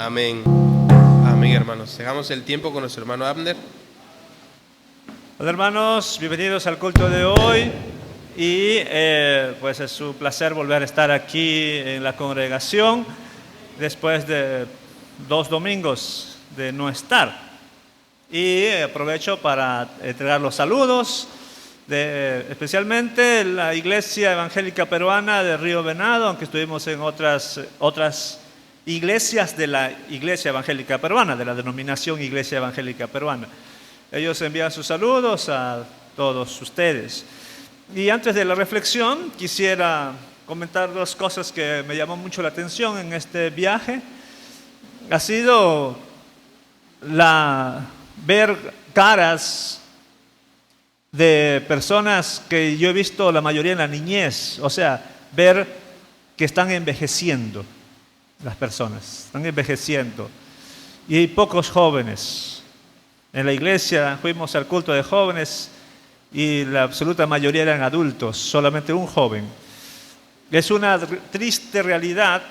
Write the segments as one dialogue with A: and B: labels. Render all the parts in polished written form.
A: Amén. Amén, hermanos. Dejamos el tiempo con nuestro hermano Abner.
B: Hola hermanos, bienvenidos al culto de hoy y pues es un placer volver a estar aquí en la congregación después de 2 domingos de no estar. Y aprovecho para entregar los saludos especialmente la Iglesia Evangélica Peruana de Río Venado, aunque estuvimos en otras iglesias de la Iglesia Evangélica Peruana, de la denominación Iglesia Evangélica Peruana. Ellos envían sus saludos a todos ustedes. Y antes de la reflexión, quisiera comentar 2 cosas que me llamó mucho la atención en este viaje. Ha sido ver caras de personas que yo he visto la mayoría en la niñez, o sea, ver que están envejeciendo las personas, están envejeciendo. Y hay pocos jóvenes. En la iglesia fuimos al culto de jóvenes y la absoluta mayoría eran adultos, solamente un joven. Es una triste realidad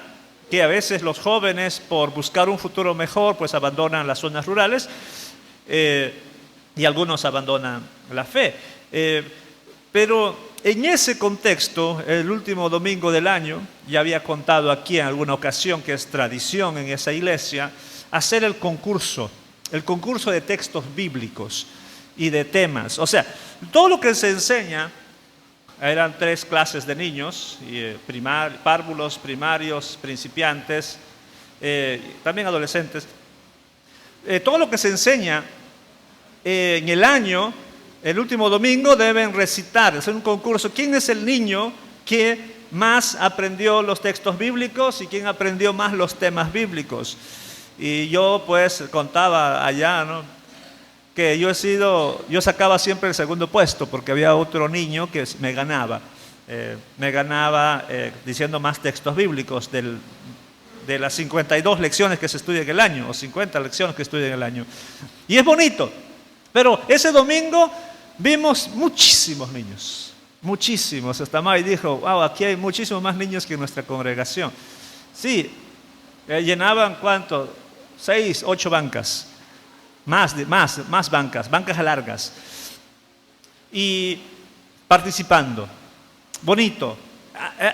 B: que a veces los jóvenes, por buscar un futuro mejor, pues abandonan las zonas rurales y algunos abandonan la fe. Pero en ese contexto, el último domingo del año, ya había contado aquí en alguna ocasión que es tradición en esa iglesia, hacer el concurso de textos bíblicos y de temas. O sea, todo lo que se enseña, eran 3 clases de niños, párvulos, primarios, principiantes, también adolescentes. Todo lo que se enseña en el año, el último domingo deben recitar, es un concurso. ¿Quién es el niño que más aprendió los textos bíblicos y quién aprendió más los temas bíblicos? Y yo pues contaba allá, ¿no?, que yo sacaba siempre el segundo puesto porque había otro niño que me ganaba diciendo más textos bíblicos de las 52 lecciones que se estudian en el año, o 50 lecciones que estudian en el año. Y es bonito, pero ese domingo vimos muchísimos niños, muchísimos. Hasta May dijo, wow, aquí hay muchísimos más niños que en nuestra congregación. Sí, llenaban, ¿cuánto? 6, 8 bancas, más bancas largas. Y participando, bonito,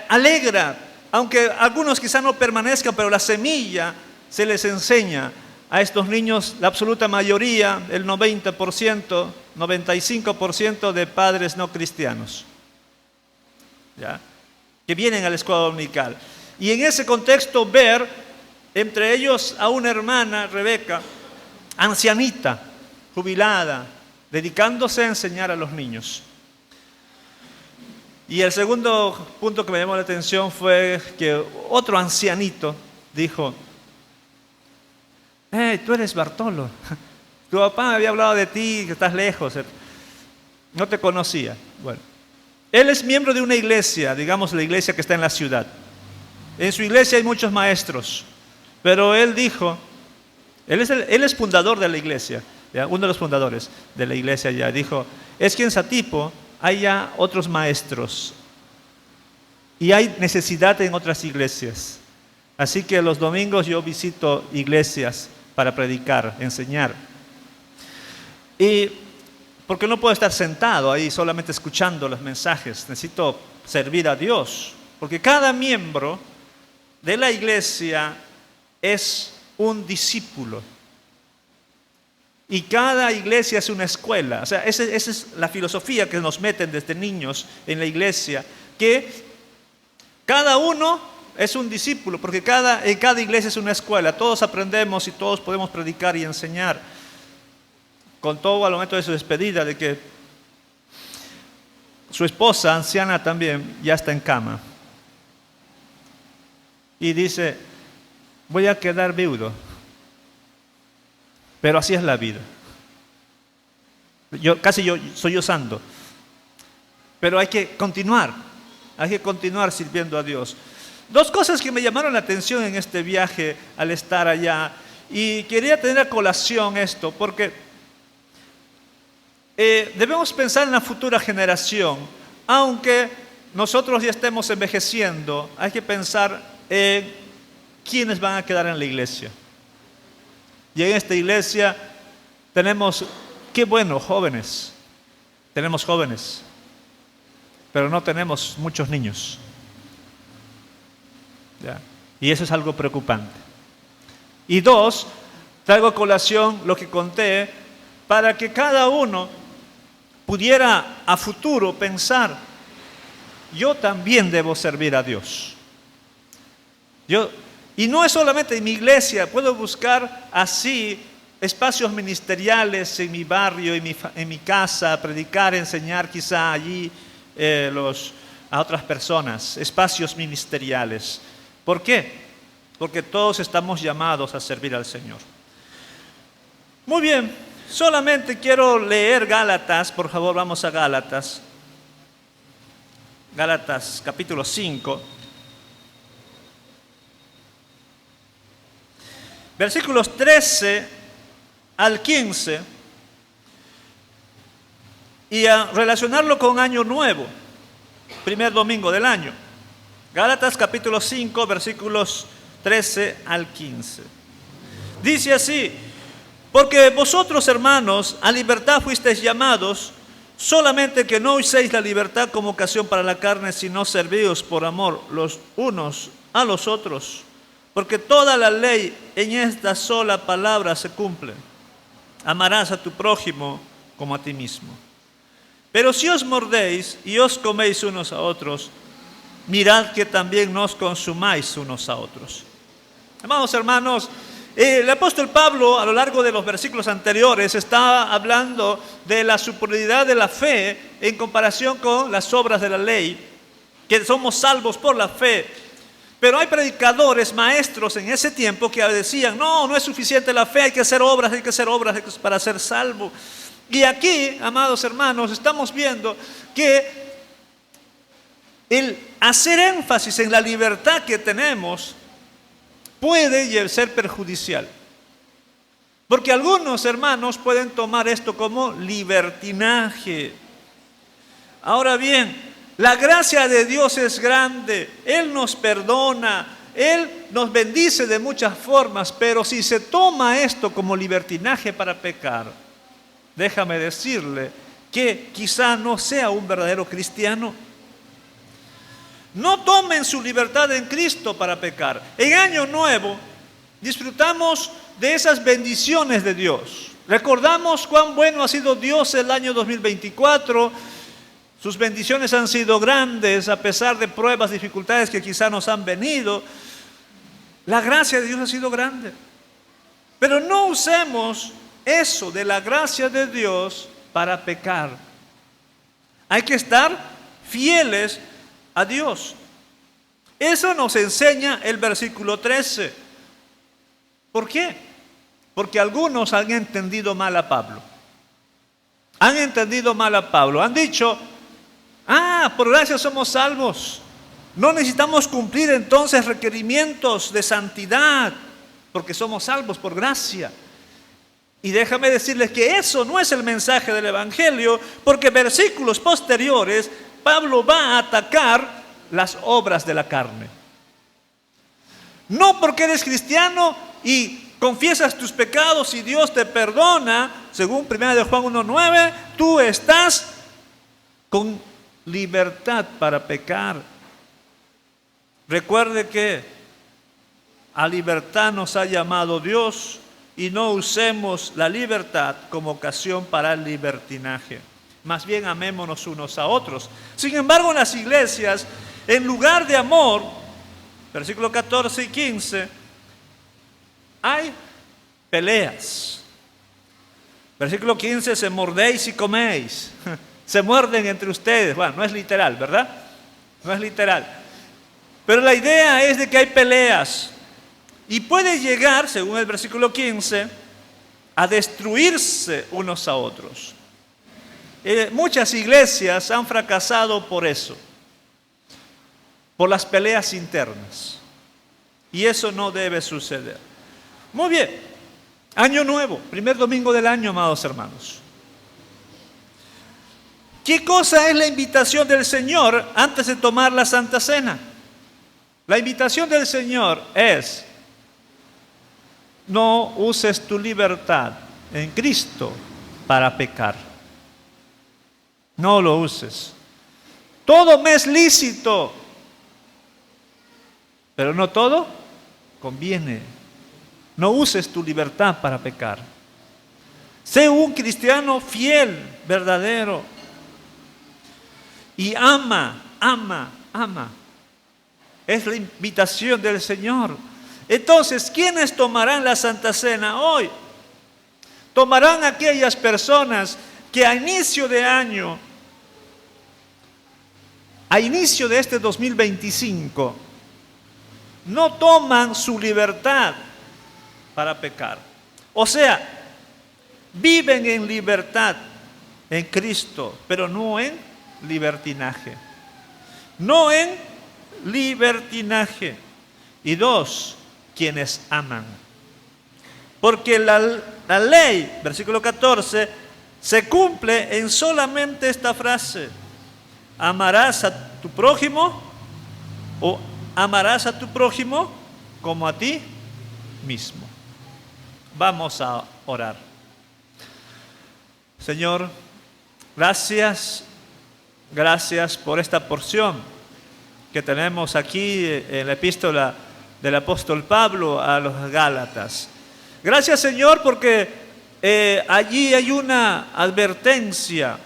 B: alegra, aunque algunos quizá no permanezcan, pero la semilla se les enseña a estos niños, la absoluta mayoría, el 90%, 95% de padres no cristianos, ¿ya?, que vienen a la escuela dominical. Y en ese contexto ver entre ellos a una hermana, Rebeca, ancianita, jubilada, dedicándose a enseñar a los niños. Y el segundo punto que me llamó la atención fue que otro ancianito dijo, tú eres Bartolo, tu papá me había hablado de ti, que estás lejos, no te conocía. Bueno, él es miembro de una iglesia, digamos la iglesia que está en la ciudad. En su iglesia hay muchos maestros, pero él dijo, él es fundador de la iglesia, ¿ya?, uno de los fundadores de la iglesia ya, dijo, es que en Satipo hay ya otros maestros y hay necesidad en otras iglesias. Así que los domingos yo visito iglesias para predicar, enseñar. Y porque no puedo estar sentado ahí solamente escuchando los mensajes, necesito servir a Dios, porque cada miembro de la iglesia es un discípulo. Y cada iglesia es una escuela. O sea, esa es la filosofía que nos meten desde niños en la iglesia, que cada uno es un discípulo, porque en cada iglesia es una escuela. Todos aprendemos y todos podemos predicar y enseñar. Contó al momento de su despedida de que su esposa, anciana también, ya está en cama. Y dice, voy a quedar viudo. Pero así es la vida. Yo soy santo. Pero hay que continuar sirviendo a Dios. 2 cosas que me llamaron la atención en este viaje al estar allá. Y quería tener a colación esto, porque debemos pensar en la futura generación. Aunque nosotros ya estemos envejeciendo, hay que pensar en quiénes van a quedar en la iglesia. Y en esta iglesia tenemos, qué bueno, jóvenes. Tenemos jóvenes, pero no tenemos muchos niños. ¿Ya? Y eso es algo preocupante. Y dos, traigo a colación lo que conté para que cada uno pudiera a futuro pensar, yo también debo servir a Dios. Y no es solamente en mi iglesia, puedo buscar así espacios ministeriales en mi barrio, en mi casa, predicar, enseñar quizá allí a otras personas, espacios ministeriales. ¿Por qué? Porque todos estamos llamados a servir al Señor. Muy bien, solamente quiero leer Gálatas, por favor, vamos a Gálatas. Gálatas capítulo 5. Versículos 13 al 15. Y a relacionarlo con Año Nuevo, primer domingo del año. Gálatas capítulo 5, versículos 13 al 15. Dice así: porque vosotros, hermanos, a libertad fuisteis llamados, solamente que no uséis la libertad como ocasión para la carne, sino servíos por amor los unos a los otros. Porque toda la ley en esta sola palabra se cumple: amarás a tu prójimo como a ti mismo. Pero si os mordéis y os coméis unos a otros, mirad que también no os consumáis unos a otros. Amados hermanos, el apóstol Pablo a lo largo de los versículos anteriores estaba hablando de la superioridad de la fe en comparación con las obras de la ley, que somos salvos por la fe. Pero hay predicadores, maestros en ese tiempo que decían, no es suficiente la fe, hay que hacer obras para ser salvo. Y aquí, amados hermanos, estamos viendo que el hacer énfasis en la libertad que tenemos puede ser perjudicial. Porque algunos hermanos pueden tomar esto como libertinaje. Ahora bien, la gracia de Dios es grande, Él nos perdona, Él nos bendice de muchas formas, pero si se toma esto como libertinaje para pecar, déjame decirle que quizá no sea un verdadero cristiano. No tomen su libertad en Cristo para pecar. En Año Nuevo disfrutamos de esas bendiciones de Dios. Recordamos cuán bueno ha sido Dios el año 2024. Sus bendiciones han sido grandes a pesar de pruebas, dificultades que quizá nos han venido. La gracia de Dios ha sido grande. Pero no usemos eso de la gracia de Dios para pecar. Hay que estar fieles a Dios. Eso nos enseña el versículo 13. ¿Por qué? Porque algunos han entendido mal a Pablo. Han entendido mal a Pablo. Han dicho, por gracia somos salvos. No necesitamos cumplir entonces requerimientos de santidad, porque somos salvos por gracia. Y déjame decirles que eso no es el mensaje del Evangelio, porque versículos posteriores Pablo va a atacar las obras de la carne. No porque eres cristiano y confiesas tus pecados y Dios te perdona, según 1 de Juan 1:9, tú estás con libertad para pecar. Recuerde que a libertad nos ha llamado Dios y no usemos la libertad como ocasión para el libertinaje. Más bien amémonos unos a otros. Sin embargo, en las iglesias, en lugar de amor, versículos 14 y 15, hay peleas. Versículo 15, se mordéis y coméis. Se muerden entre ustedes. Bueno, no es literal, ¿verdad? No es literal. Pero la idea es de que hay peleas. Y puede llegar, según el versículo 15, a destruirse unos a otros. Muchas iglesias han fracasado por eso, por las peleas internas. Y eso no debe suceder. Muy bien, Año Nuevo, primer domingo del año, amados hermanos. ¿Qué cosa es la invitación del Señor antes de tomar la Santa Cena? La invitación del Señor es no uses tu libertad en Cristo para pecar. No lo uses. Todo me es lícito, pero no todo conviene. No uses tu libertad para pecar. Sé un cristiano fiel, verdadero. Y ama. Es la invitación del Señor. Entonces, ¿quiénes tomarán la Santa Cena hoy? Tomarán aquellas personas que a inicio de año, a inicio de este 2025, no toman su libertad para pecar. O sea, viven en libertad en Cristo, pero no en libertinaje. No en libertinaje. Y dos, quienes aman. Porque la ley, versículo 14, se cumple en solamente esta frase: amarás a tu prójimo, o amarás a tu prójimo como a ti mismo. Vamos a orar. Señor, gracias por esta porción que tenemos aquí en la epístola del apóstol Pablo a los Gálatas. Gracias, Señor, porque allí hay una advertencia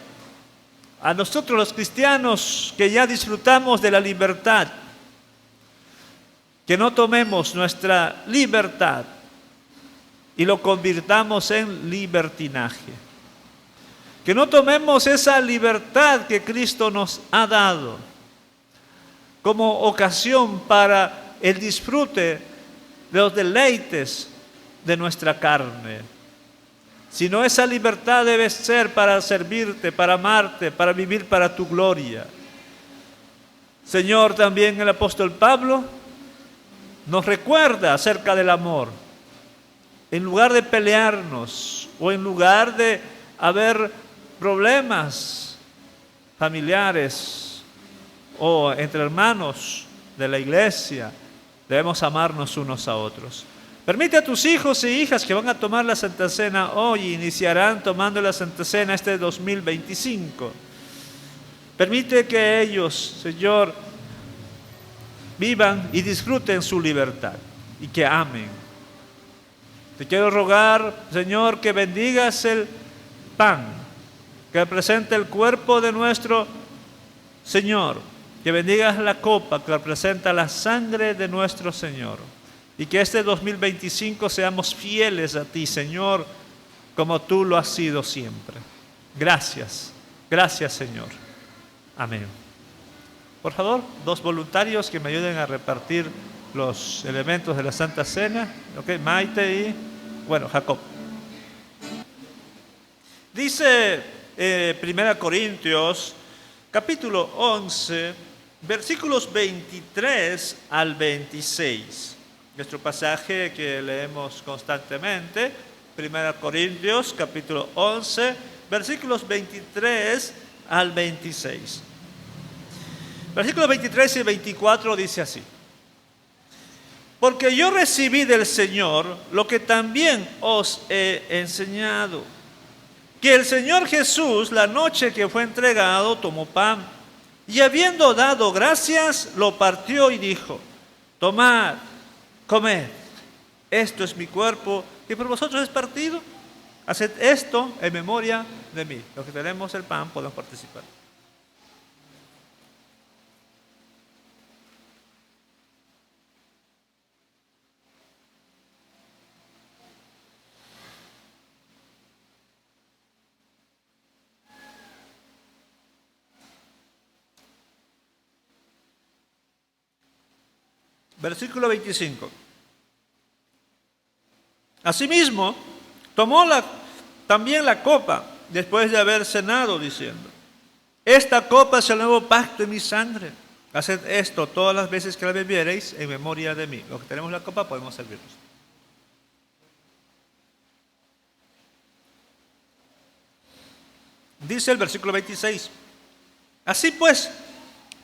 B: a nosotros los cristianos que ya disfrutamos de la libertad, que no tomemos nuestra libertad y lo convirtamos en libertinaje. Que no tomemos esa libertad que Cristo nos ha dado como ocasión para el disfrute de los deleites de nuestra carne, sino esa libertad debe ser para servirte, para amarte, para vivir para tu gloria. Señor, también el apóstol Pablo nos recuerda acerca del amor. En lugar de pelearnos o en lugar de haber problemas familiares o entre hermanos de la iglesia, debemos amarnos unos a otros. Permite a tus hijos e hijas que van a tomar la Santa Cena hoy y iniciarán tomando la Santa Cena este 2025. Permite que ellos, Señor, vivan y disfruten su libertad y que amen. Te quiero rogar, Señor, que bendigas el pan que representa el cuerpo de nuestro Señor, que bendigas la copa que representa la sangre de nuestro Señor, y que este 2025 seamos fieles a ti, Señor, como tú lo has sido siempre. Gracias, Señor. Amén. Por favor, 2 voluntarios que me ayuden a repartir los elementos de la Santa Cena. Ok, Maite y, Jacob. Dice 1 Corintios, capítulo 11, versículos 23 al 26. Nuestro pasaje que leemos constantemente, 1 Corintios, capítulo 11, versículos 23 al 26. Versículos 23 y 24 dice así: porque yo recibí del Señor lo que también os he enseñado, que el Señor Jesús, la noche que fue entregado, tomó pan, y habiendo dado gracias, lo partió y dijo: tomad, comed, esto es mi cuerpo, que por vosotros es partido. Haced esto en memoria de mí. Los que tenemos el pan podemos participar. Versículo 25. Asimismo, tomó también la copa, después de haber cenado, diciendo: esta copa es el nuevo pacto en mi sangre. Haced esto todas las veces que la bebiereis en memoria de mí. Los que tenemos la copa podemos servirnos. Dice el versículo 26. Así pues,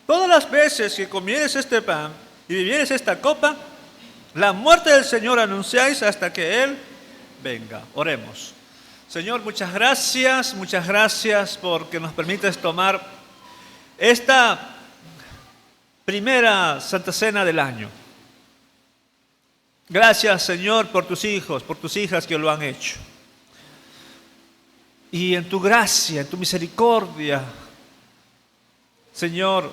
B: todas las veces que comieres este pan y bebieres esta copa, La muerte del Señor anunciáis hasta que Él venga. Oremos. Señor, muchas gracias porque nos permites tomar esta primera Santa Cena del año. Gracias, Señor, por tus hijos, por tus hijas que lo han hecho. Y en tu gracia, en tu misericordia, Señor,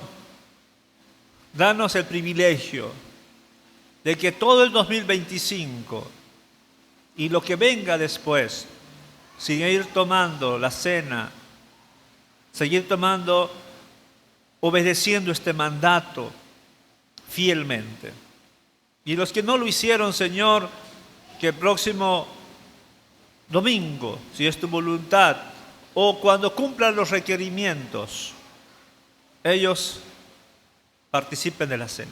B: danos el privilegio de que todo el 2025 y lo que venga después, seguir tomando la cena, seguir obedeciendo este mandato fielmente. Y los que no lo hicieron, Señor, que el próximo domingo, si es tu voluntad, o cuando cumplan los requerimientos, ellos participen de la cena.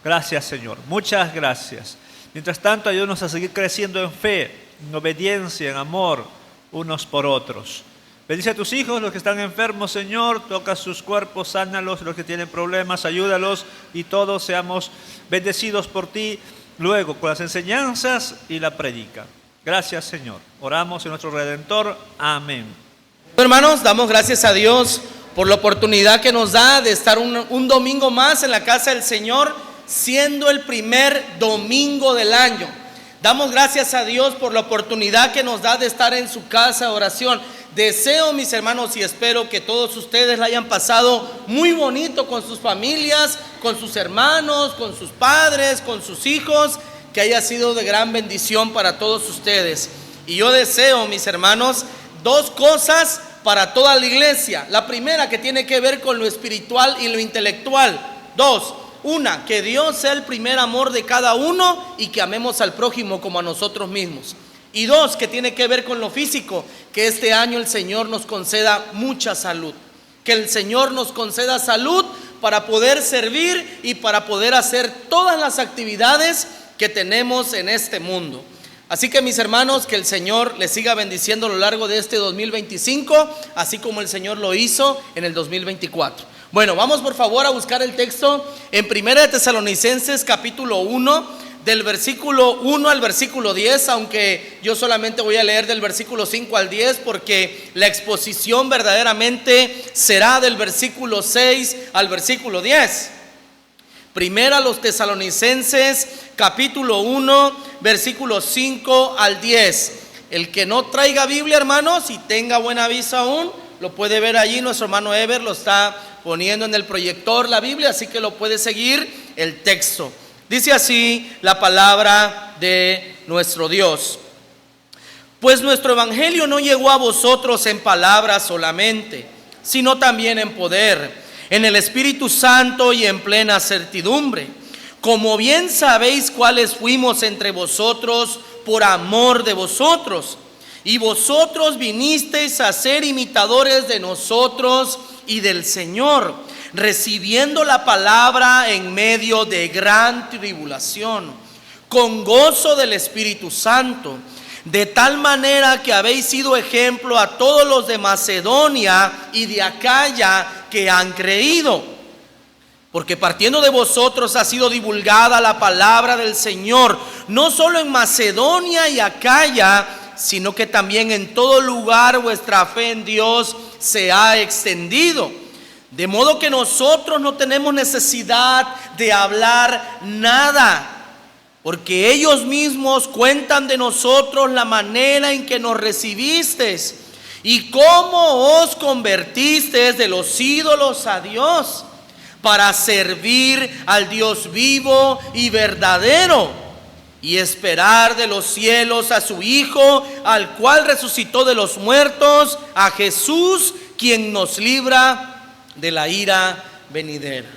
B: Gracias, Señor. Muchas gracias. Mientras tanto, ayúdanos a seguir creciendo en fe, en obediencia, en amor, unos por otros. Bendice a tus hijos, los que están enfermos, Señor, toca sus cuerpos, sánalos, los que tienen problemas, ayúdalos y todos seamos bendecidos por ti, luego con las enseñanzas y la predica. Gracias, Señor. Oramos en nuestro Redentor. Amén.
C: Hermanos, damos gracias a Dios por la oportunidad que nos da de estar un domingo más en la casa del Señor, siendo el primer domingo del año. Damos gracias a Dios por la oportunidad que nos da de estar en su casa de oración. Deseo, mis hermanos, y espero que todos ustedes la hayan pasado muy bonito con sus familias, con sus hermanos, con sus padres, con sus hijos, que haya sido de gran bendición para todos ustedes. Y yo deseo, mis hermanos, dos cosas para toda la iglesia. La primera, que tiene que ver con lo espiritual y lo intelectual. Dos, una, que Dios sea el primer amor de cada uno y que amemos al prójimo como a nosotros mismos. Y dos, que tiene que ver con lo físico, que este año el Señor nos conceda mucha salud. Que el Señor nos conceda salud para poder servir y para poder hacer todas las actividades que tenemos en este mundo. Así que, mis hermanos, que el Señor les siga bendiciendo a lo largo de este 2025, así como el Señor lo hizo en el 2024. Bueno, vamos por favor a buscar el texto en 1 Tesalonicenses capítulo 1, del versículo 1 al versículo 10, aunque yo solamente voy a leer del versículo 5 al 10, porque la exposición verdaderamente será del versículo 6 al versículo 10. Primera los Tesalonicenses capítulo 1, versículos 5 al 10. El que no traiga Biblia, hermanos, y tenga buena vista aún, lo puede ver allí. Nuestro hermano Ever lo está poniendo en el proyector la Biblia, así que lo puede seguir el texto. Dice así la palabra de nuestro Dios: pues nuestro evangelio no llegó a vosotros en palabras solamente, sino también en poder, en el Espíritu Santo y en plena certidumbre, como bien sabéis cuáles fuimos entre vosotros por amor de vosotros, y vosotros vinisteis a ser imitadores de nosotros y del Señor, recibiendo la palabra en medio de gran tribulación, con gozo del Espíritu Santo, de tal manera que habéis sido ejemplo a todos los de Macedonia y de Acaya que han creído. Porque partiendo de vosotros ha sido divulgada la palabra del Señor, no solo en Macedonia y Acaya, sino que también en todo lugar vuestra fe en Dios se ha extendido. De modo que nosotros no tenemos necesidad de hablar nada, porque ellos mismos cuentan de nosotros la manera en que nos recibisteis y cómo os convertisteis de los ídolos a Dios, para servir al Dios vivo y verdadero, y esperar de los cielos a su Hijo, al cual resucitó de los muertos, a Jesús, quien nos libra de la ira venidera.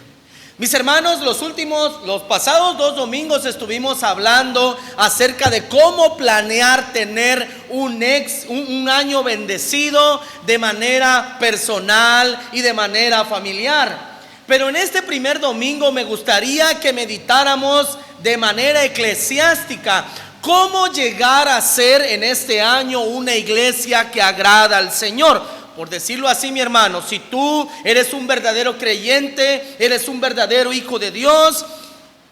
C: Mis hermanos, los pasados 2 domingos estuvimos hablando acerca de cómo planear tener un año bendecido de manera personal y de manera familiar. Pero en este primer domingo me gustaría que meditáramos de manera eclesiástica cómo llegar a ser en este año una iglesia que agrada al Señor. Por decirlo así, mi hermano, si tú eres un verdadero creyente, eres un verdadero hijo de Dios,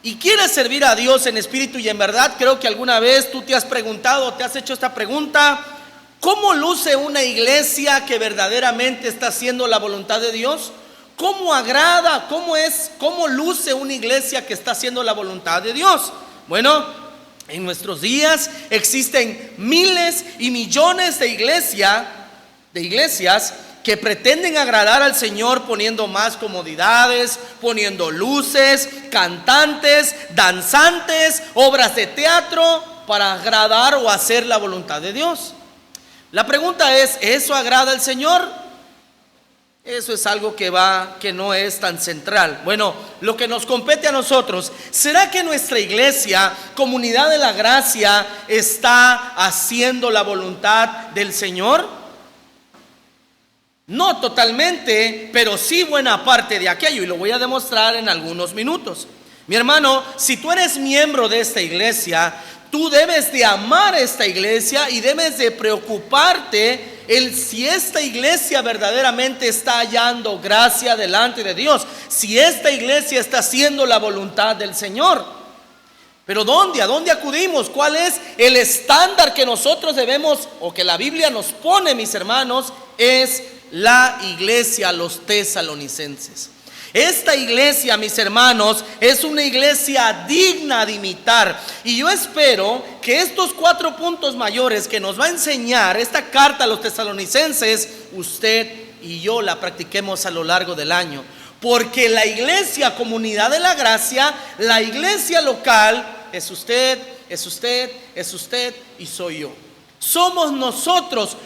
C: y quieres servir a Dios en espíritu y en verdad, creo que alguna vez tú te has preguntado, te has hecho esta pregunta: ¿cómo luce una iglesia que verdaderamente está haciendo la voluntad de Dios? ¿Cómo agrada? ¿Cómo luce una iglesia que está haciendo la voluntad de Dios? Bueno, en nuestros días existen miles y millones de iglesias que pretenden agradar al Señor poniendo más comodidades, poniendo luces, cantantes, danzantes, obras de teatro para agradar o hacer la voluntad de Dios. La pregunta es: ¿eso agrada al Señor? Eso es algo que no es tan central. Bueno, lo que nos compete a nosotros: ¿será que nuestra iglesia, Comunidad de la Gracia, está haciendo la voluntad del Señor? No totalmente, pero sí buena parte de aquello, y lo voy a demostrar en algunos minutos. Mi hermano, si tú eres miembro de esta iglesia, tú debes de amar esta iglesia y debes de preocuparte si esta iglesia verdaderamente está hallando gracia delante de Dios, si esta iglesia está haciendo la voluntad del Señor. Pero ¿a dónde acudimos? ¿Cuál es el estándar que nosotros debemos, o que la Biblia nos pone, mis hermanos? Es la iglesia, los tesalonicenses. Esta iglesia, mis hermanos, es una iglesia digna de imitar. Y yo espero que estos 4 puntos mayores que nos va a enseñar esta carta a los tesalonicenses, usted y yo la practiquemos a lo largo del año. Porque la iglesia, Comunidad de la Gracia, la iglesia local, es usted y soy yo. Somos nosotros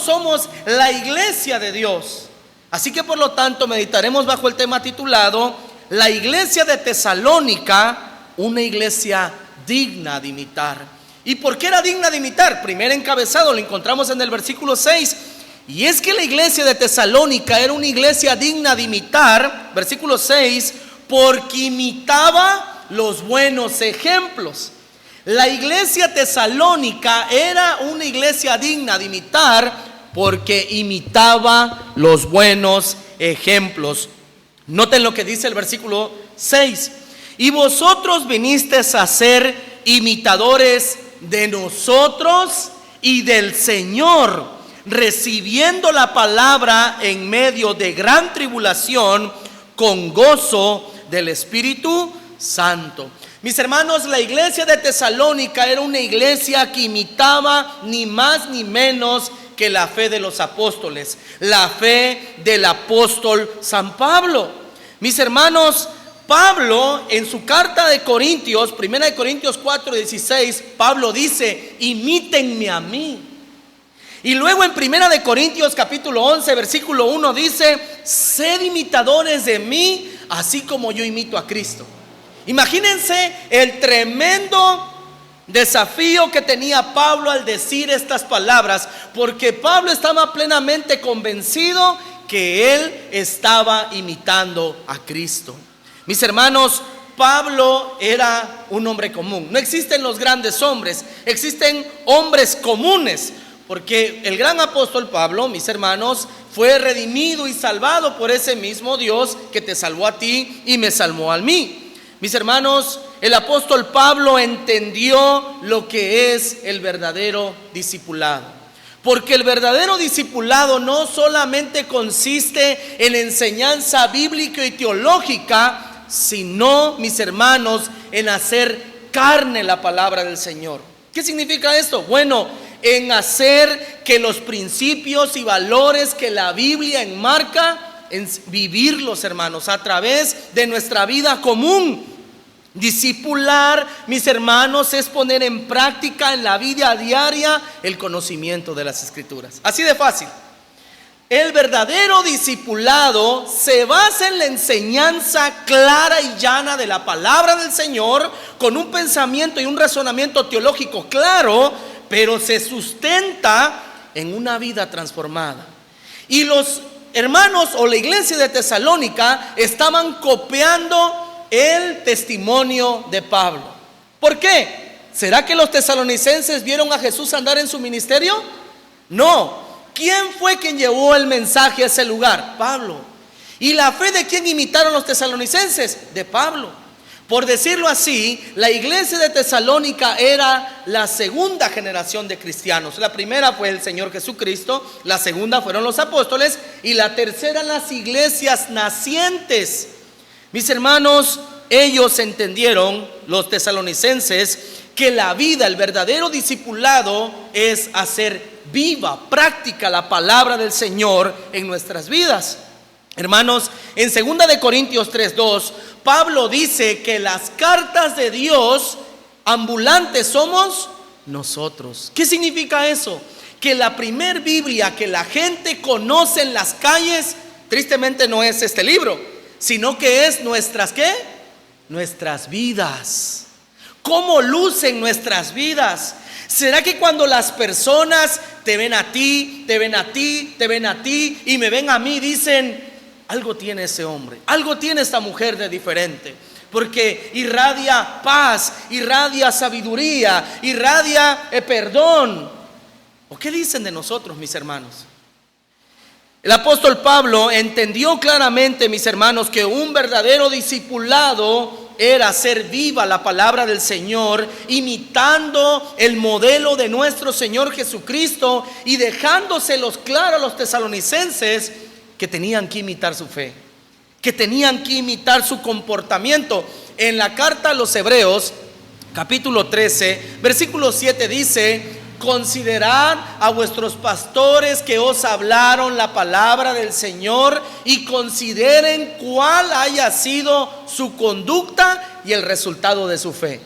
C: somos la iglesia de Dios. Así que por lo tanto meditaremos bajo el tema titulado: la iglesia de Tesalónica, una iglesia digna de imitar. ¿Y por qué era digna de imitar? Primer encabezado lo encontramos en el versículo 6. Y es que la iglesia de Tesalónica era una iglesia digna de imitar, versículo 6, porque imitaba los buenos ejemplos. La iglesia tesalónica era una iglesia digna de imitar porque imitaba los buenos ejemplos. Noten lo que dice el versículo 6: y vosotros vinisteis a ser imitadores de nosotros y del Señor, recibiendo la palabra en medio de gran tribulación, con gozo del Espíritu Santo. Mis hermanos, la iglesia de Tesalónica era una iglesia que imitaba ni más ni menos que la fe de los apóstoles, la fe del apóstol San Pablo. Mis hermanos, Pablo en su carta de Corintios, 1 Corintios 4:16, Pablo dice: imítenme a mí. Y luego en 1 Corintios capítulo 11 versículo 1 dice: sed imitadores de mí, así como yo imito a Cristo. Imagínense el tremendo desafío que tenía Pablo al decir estas palabras, porque Pablo estaba plenamente convencido que él estaba imitando a Cristo. Mis hermanos, Pablo era un hombre común. No existen los grandes hombres, existen hombres comunes, porque el gran apóstol Pablo, mis hermanos, fue redimido y salvado por ese mismo Dios que te salvó a ti y me salvó a mí. Mis hermanos, el apóstol Pablo entendió lo que es el verdadero discipulado. Porque el verdadero discipulado no solamente consiste en enseñanza bíblica y teológica, sino, mis hermanos, en hacer carne la palabra del Señor. ¿Qué significa esto? Bueno, en hacer que los principios y valores que la Biblia enmarca, en vivirlos, hermanos, a través de nuestra vida común. Discipular, mis hermanos, es poner en práctica en la vida diaria el conocimiento de las Escrituras. Así de fácil. El verdadero discipulado se basa en la enseñanza clara y llana de la palabra del Señor, con un pensamiento y un razonamiento teológico claro, pero se sustenta en una vida transformada. Y los hermanos o la iglesia de Tesalónica estaban copiando el testimonio de Pablo. ¿Por qué? ¿Será que los tesalonicenses vieron a Jesús andar en su ministerio? No. ¿Quién fue quien llevó el mensaje a ese lugar? Pablo. ¿Y la fe de quién imitaron los tesalonicenses? De Pablo. Por decirlo así, la iglesia de Tesalónica era la segunda generación de cristianos. La primera fue el Señor Jesucristo, la segunda fueron los apóstoles y la tercera las iglesias nacientes. Mis hermanos, ellos entendieron, los tesalonicenses, que la vida, el verdadero discipulado es hacer viva, práctica la palabra del Señor en nuestras vidas. Hermanos, en 2 de Corintios 3:2, Pablo dice que las cartas de Dios ambulantes somos nosotros. ¿Qué significa eso? Que la primer Biblia que la gente conoce en las calles, tristemente no es este libro, sino que es nuestras, ¿qué? Nuestras vidas. ¿Cómo lucen nuestras vidas? ¿Será que cuando las personas te ven a ti, te ven a ti, te ven a ti y me ven a mí, dicen: algo tiene ese hombre, algo tiene esta mujer de diferente, porque irradia paz, irradia sabiduría, irradia perdón? ¿O qué dicen de nosotros, mis hermanos? El apóstol Pablo entendió claramente, mis hermanos, que un verdadero discipulado era hacer viva la palabra del Señor, imitando el modelo de nuestro Señor Jesucristo y dejándoselos claro a los tesalonicenses que tenían que imitar su fe, que tenían que imitar su comportamiento. En la carta a los Hebreos, capítulo 13, versículo 7 dice: considerad a vuestros pastores que os hablaron la palabra del Señor y consideren cuál haya sido su conducta y el resultado de su fe.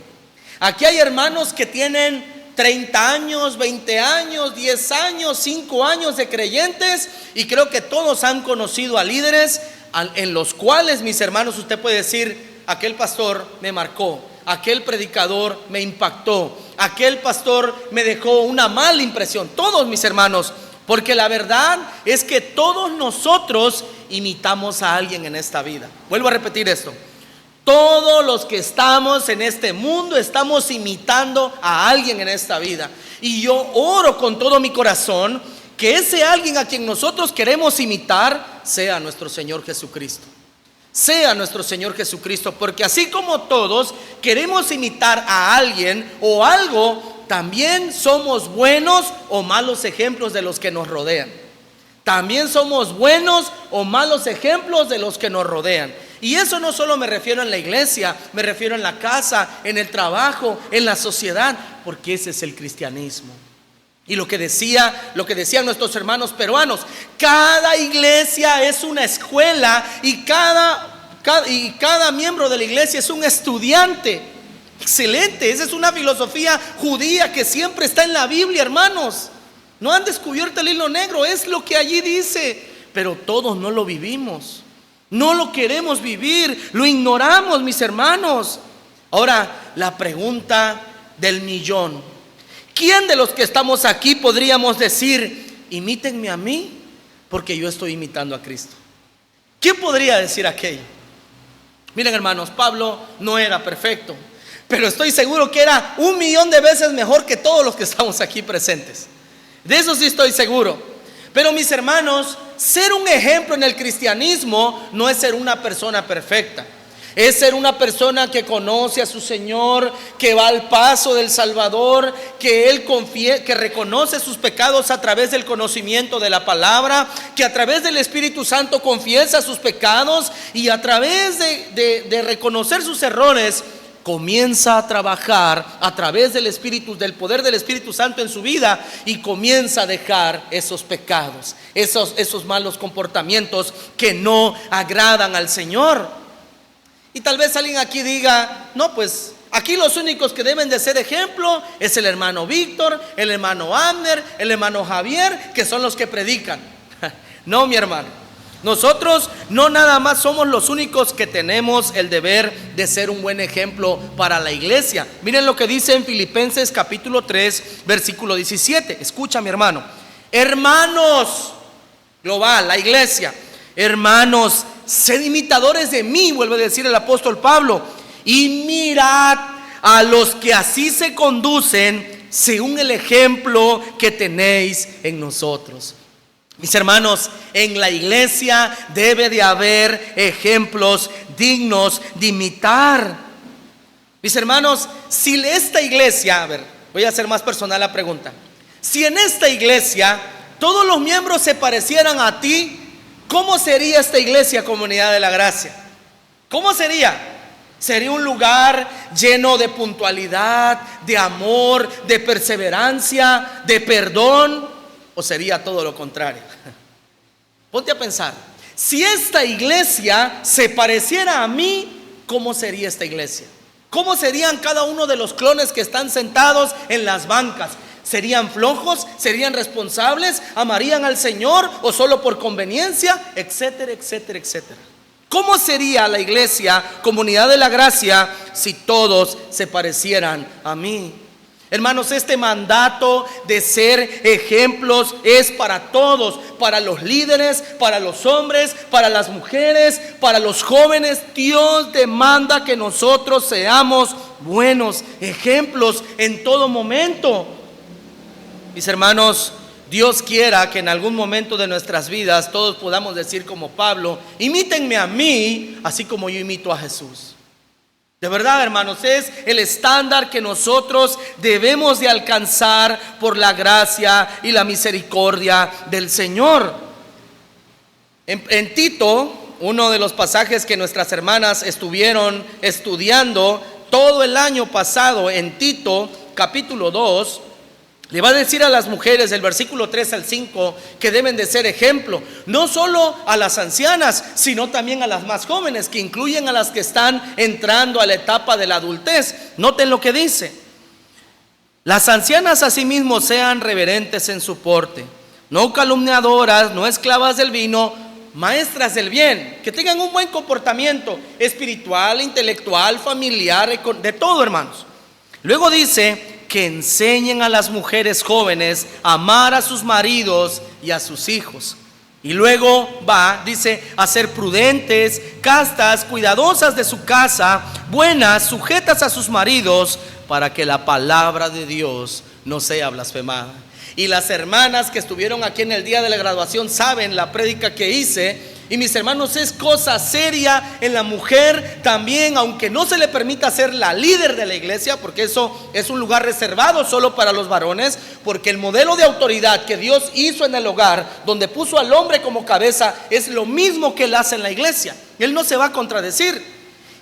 C: Aquí hay hermanos que tienen 30 años, 20 años, 10 años, 5 años de creyentes, y creo que todos han conocido a líderes en los cuales, mis hermanos, usted puede decir: aquel pastor me marcó, aquel predicador me impactó, aquel pastor me dejó una mala impresión. Todos, mis hermanos, porque la verdad es que todos nosotros imitamos a alguien en esta vida. Vuelvo a repetir esto: todos los que estamos en este mundo estamos imitando a alguien en esta vida. Y yo oro con todo mi corazón que ese alguien a quien nosotros queremos imitar sea nuestro Señor Jesucristo. Sea nuestro Señor Jesucristo, porque así como todos queremos imitar a alguien o algo, también somos buenos o malos ejemplos de los que nos rodean. También somos buenos o malos ejemplos de los que nos rodean. Y eso no solo me refiero en la iglesia, me refiero en la casa, en el trabajo, en la sociedad, porque ese es el cristianismo. Y lo que decían nuestros hermanos peruanos: cada iglesia es una escuela y cada miembro de la iglesia es un estudiante. Excelente, esa es una filosofía judía que siempre está en la Biblia, hermanos. No han descubierto el hilo negro, es lo que allí dice, pero todos no lo vivimos. No lo queremos vivir, lo ignoramos, mis hermanos. Ahora, la pregunta del millón: ¿quién de los que estamos aquí podríamos decir: imítenme a mí porque yo estoy imitando a Cristo? ¿Quién podría decir aquello? Miren, hermanos, Pablo no era perfecto, pero estoy seguro que era 1,000,000 de veces mejor que todos los que estamos aquí presentes. De eso sí estoy seguro. Pero, mis hermanos, ser un ejemplo en el cristianismo no es ser una persona perfecta. Es ser una persona que conoce a su Señor, que va al paso del Salvador, que reconoce sus pecados a través del conocimiento de la palabra, que a través del Espíritu Santo confiesa sus pecados y a través de reconocer sus errores, comienza a trabajar a través del Espíritu, del poder del Espíritu Santo en su vida, y comienza a dejar esos pecados, esos malos comportamientos que no agradan al Señor. Y tal vez alguien aquí diga: no, pues aquí los únicos que deben de ser ejemplo es el hermano Víctor, el hermano Abner, el hermano Javier, que son los que predican. No, mi hermano. Nosotros no nada más somos los únicos que tenemos el deber de ser un buen ejemplo para la iglesia. Miren lo que dice en Filipenses capítulo 3, versículo 17. Escucha, mi hermano. Hermanos, global, la iglesia: hermanos, sed imitadores de mí, vuelve a decir el apóstol Pablo, y mirad a los que así se conducen según el ejemplo que tenéis en nosotros. Mis hermanos, en la iglesia debe de haber ejemplos dignos de imitar. Mis hermanos, si esta iglesia, a ver, voy a hacer más personal la pregunta. Si en esta iglesia todos los miembros se parecieran a ti, ¿cómo sería esta iglesia, Comunidad de la Gracia? ¿Cómo sería? ¿Sería un lugar lleno de puntualidad, de amor, de perseverancia, de perdón? ¿O sería todo lo contrario? Ponte a pensar. Si esta iglesia se pareciera a mí, ¿cómo sería esta iglesia? ¿Cómo serían cada uno de los clones que están sentados en las bancas? ¿Serían flojos? ¿Serían responsables? ¿Amarían al Señor o solo por conveniencia? Etcétera, etcétera, etcétera. ¿Cómo sería la iglesia, Comunidad de la Gracia, si todos se parecieran a mí? Hermanos, este mandato de ser ejemplos es para todos, para los líderes, para los hombres, para las mujeres, para los jóvenes. Dios demanda que nosotros seamos buenos ejemplos en todo momento. Mis hermanos, Dios quiera que en algún momento de nuestras vidas todos podamos decir como Pablo: imítenme a mí, así como yo imito a Jesús. De verdad, hermanos, es el estándar que nosotros debemos de alcanzar por la gracia y la misericordia del Señor. En Tito, uno de los pasajes que nuestras hermanas estuvieron estudiando todo el año pasado, en Tito capítulo 2, le va a decir a las mujeres del versículo 3 al 5 que deben de ser ejemplo, no solo a las ancianas, sino también a las más jóvenes, que incluyen a las que están entrando a la etapa de la adultez. Noten lo que dice: las ancianas asimismo sean reverentes en su porte, no calumniadoras, no esclavas del vino, maestras del bien, que tengan un buen comportamiento espiritual, intelectual, familiar, de todo, hermanos. Luego dice que enseñen a las mujeres jóvenes a amar a sus maridos y a sus hijos. Y luego dice, a ser prudentes, castas, cuidadosas de su casa, buenas, sujetas a sus maridos, para que la palabra de Dios no sea blasfemada. Y las hermanas que estuvieron aquí en el día de la graduación saben la prédica que hice. Y mis hermanos, es cosa seria en la mujer también, aunque no se le permita ser la líder de la iglesia, porque eso es un lugar reservado solo para los varones, porque el modelo de autoridad que Dios hizo en el hogar, donde puso al hombre como cabeza, es lo mismo que él hace en la iglesia. Él no se va a contradecir.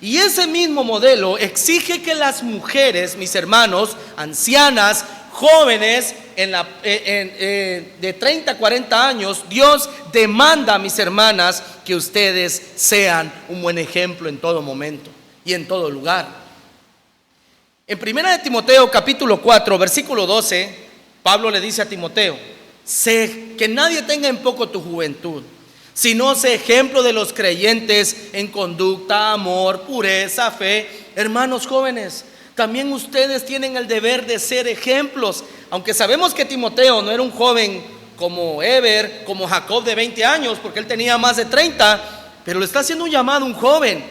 C: Y ese mismo modelo exige que las mujeres, mis hermanos, ancianas, jóvenes, de 30 a 40 años, Dios demanda, mis hermanas, que ustedes sean un buen ejemplo en todo momento y en todo lugar. En 1 de Timoteo capítulo 4 versículo 12, Pablo le dice a Timoteo: sé que nadie tenga en poco tu juventud, sino sé ejemplo de los creyentes en conducta, amor, pureza, fe. Hermanos jóvenes, también ustedes tienen el deber de ser ejemplos. Aunque sabemos que Timoteo no era un joven como Eber, como Jacob de 20 años, porque él tenía más de 30, pero le está haciendo un llamado a un joven.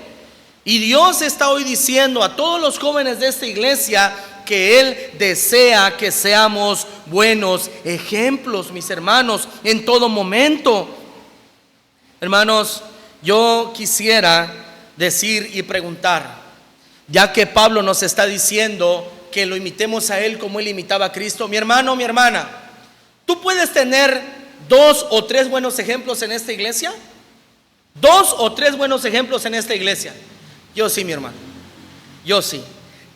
C: Y Dios está hoy diciendo a todos los jóvenes de esta iglesia que Él desea que seamos buenos ejemplos, mis hermanos, en todo momento. Hermanos, yo quisiera decir y preguntar, ya que Pablo nos está diciendo que lo imitemos a Él como Él imitaba a Cristo. Mi hermano, mi hermana, ¿tú puedes tener 2 o 3 buenos ejemplos en esta iglesia? 2 o 3 buenos ejemplos en esta iglesia. Yo sí, mi hermano, yo sí.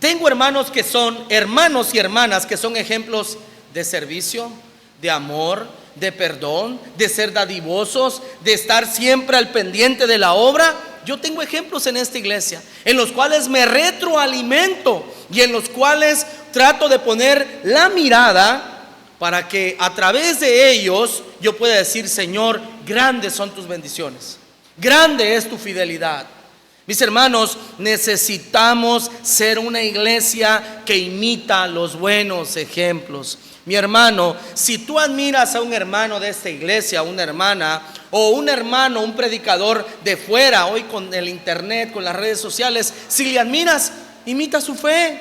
C: Tengo hermanos que son hermanos y hermanas que son ejemplos de servicio, de amor, de perdón, de ser dadivosos, de estar siempre al pendiente de la obra. Yo tengo ejemplos en esta iglesia en los cuales me retroalimento y en los cuales trato de poner la mirada para que a través de ellos yo pueda decir: Señor, grandes son tus bendiciones, grande es tu fidelidad. Mis hermanos, necesitamos ser una iglesia que imita los buenos ejemplos. Mi hermano, si tú admiras a un hermano de esta iglesia, una hermana, o un hermano, un predicador de fuera, hoy con el internet, con las redes sociales, si le admiras, imita su fe.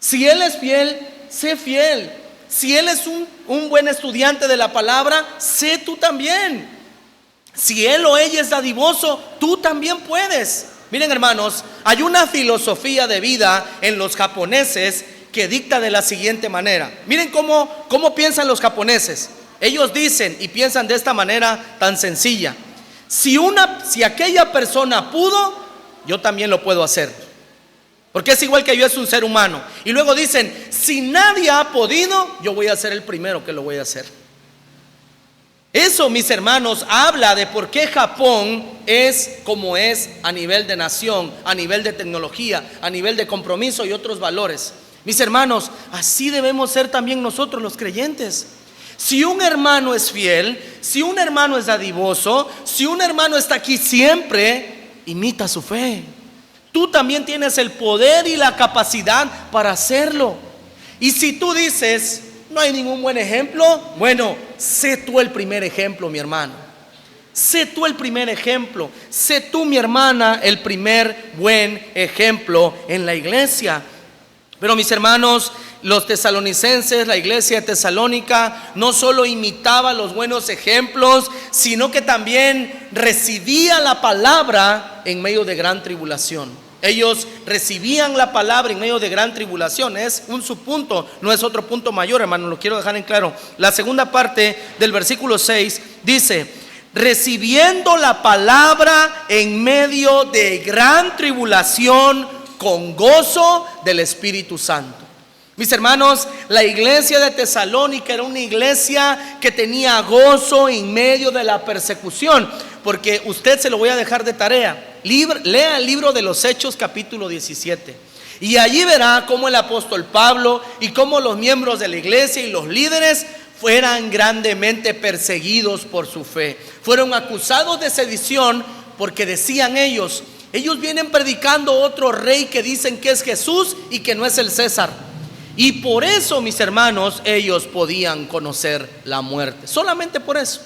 C: Si él es fiel, sé fiel. Si él es un buen estudiante de la palabra, sé tú también. Si él o ella es dadivoso, tú también puedes. Miren, hermanos, hay una filosofía de vida en los japoneses que dicta de la siguiente manera. Miren cómo piensan los japoneses. Ellos dicen y piensan de esta manera tan sencilla: si aquella persona pudo, yo también lo puedo hacer, porque es igual que yo, es un ser humano. Y luego dicen: si nadie ha podido, yo voy a ser el primero que lo voy a hacer. Eso, mis hermanos, habla de por qué Japón es como es a nivel de nación, a nivel de tecnología, a nivel de compromiso y otros valores. Mis hermanos, así debemos ser también nosotros los creyentes. Si un hermano es fiel, si un hermano es dadivoso, si un hermano está aquí siempre, imita su fe. Tú también tienes el poder y la capacidad para hacerlo. Y si tú dices: no hay ningún buen ejemplo, bueno, sé tú el primer ejemplo, mi hermano. Sé tú el primer ejemplo. Sé tú, mi hermana, el primer buen ejemplo en la iglesia. Pero, mis hermanos, los tesalonicenses, la iglesia de Tesalónica, no solo imitaba los buenos ejemplos, sino que también recibía la palabra en medio de gran tribulación. Ellos recibían la palabra en medio de gran tribulación. Es un subpunto, no es otro punto mayor, hermano, lo quiero dejar en claro. La segunda parte del versículo 6 dice: recibiendo la palabra en medio de gran tribulación con gozo del Espíritu Santo. Mis hermanos, la iglesia de Tesalónica era una iglesia que tenía gozo en medio de la persecución. Porque usted, se lo voy a dejar de tarea, lea el libro de los Hechos capítulo 17, y allí verá cómo el apóstol Pablo y cómo los miembros de la iglesia y los líderes fueran grandemente perseguidos por su fe. Fueron acusados de sedición porque decían ellos vienen predicando otro rey que dicen que es Jesús y que no es el César. Y por eso, mis hermanos, ellos podían conocer la muerte, solamente por eso.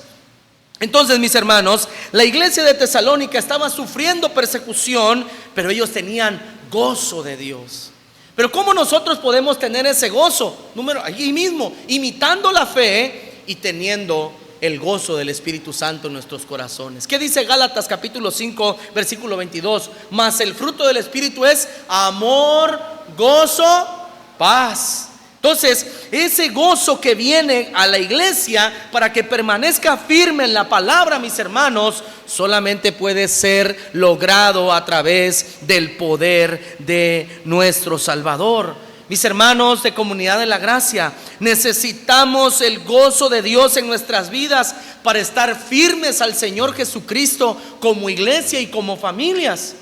C: Entonces, mis hermanos, la iglesia de Tesalónica estaba sufriendo persecución, pero ellos tenían gozo de Dios. Pero ¿cómo nosotros podemos tener ese gozo? Allí mismo, imitando la fe y teniendo el gozo del Espíritu Santo en nuestros corazones. ¿Qué dice Gálatas capítulo 5 versículo 22? Mas el fruto del Espíritu es amor, gozo, paz. Entonces, ese gozo que viene a la iglesia para que permanezca firme en la palabra, mis hermanos, solamente puede ser logrado a través del poder de nuestro Salvador. Mis hermanos de Comunidad de la Gracia, necesitamos el gozo de Dios en nuestras vidas para estar firmes al Señor Jesucristo como iglesia y como familias.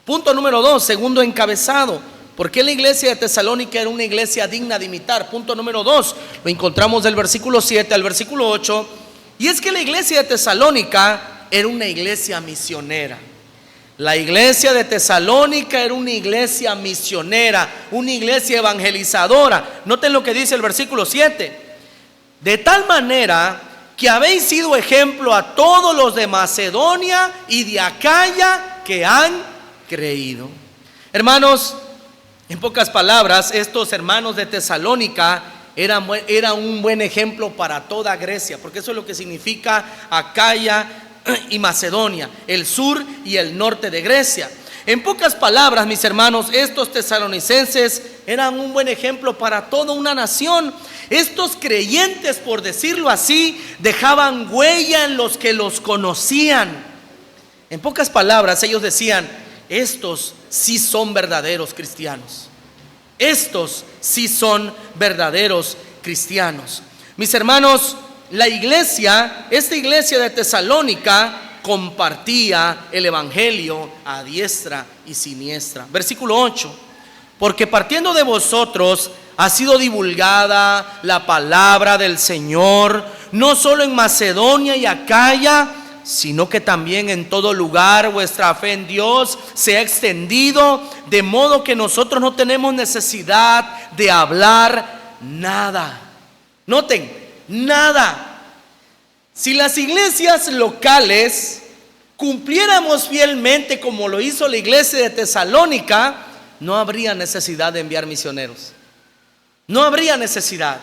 C: Punto número 2, segundo encabezado. ¿Por qué la iglesia de Tesalónica era una iglesia digna de imitar? Punto número 2, lo encontramos del versículo 7 al versículo 8. Y es que la iglesia de Tesalónica era una iglesia misionera. La iglesia de Tesalónica era una iglesia misionera, una iglesia evangelizadora. Noten lo que dice el versículo 7. De tal manera que habéis sido ejemplo a todos los de Macedonia y de Acaya que han creído. Hermanos, en pocas palabras, estos hermanos de Tesalónica eran un buen ejemplo para toda Grecia, porque eso es lo que significa Acaya y Macedonia, el sur y el norte de Grecia. En pocas palabras, mis hermanos, estos tesalonicenses eran un buen ejemplo para toda una nación. Estos creyentes, por decirlo así, dejaban huella en los que los conocían. En pocas palabras, ellos decían: estos sí son verdaderos cristianos. Estos sí son verdaderos cristianos. Mis hermanos, esta iglesia de Tesalónica compartía el evangelio a diestra y siniestra. Versículo 8: porque partiendo de vosotros ha sido divulgada la palabra del Señor, no solo en Macedonia y Acaya, sino que también en todo lugar vuestra fe en Dios se ha extendido, de modo que nosotros no tenemos necesidad de hablar nada. Noten, nada. Si las iglesias locales cumpliéramos fielmente como lo hizo la iglesia de Tesalónica, no habría necesidad de enviar misioneros. No habría necesidad.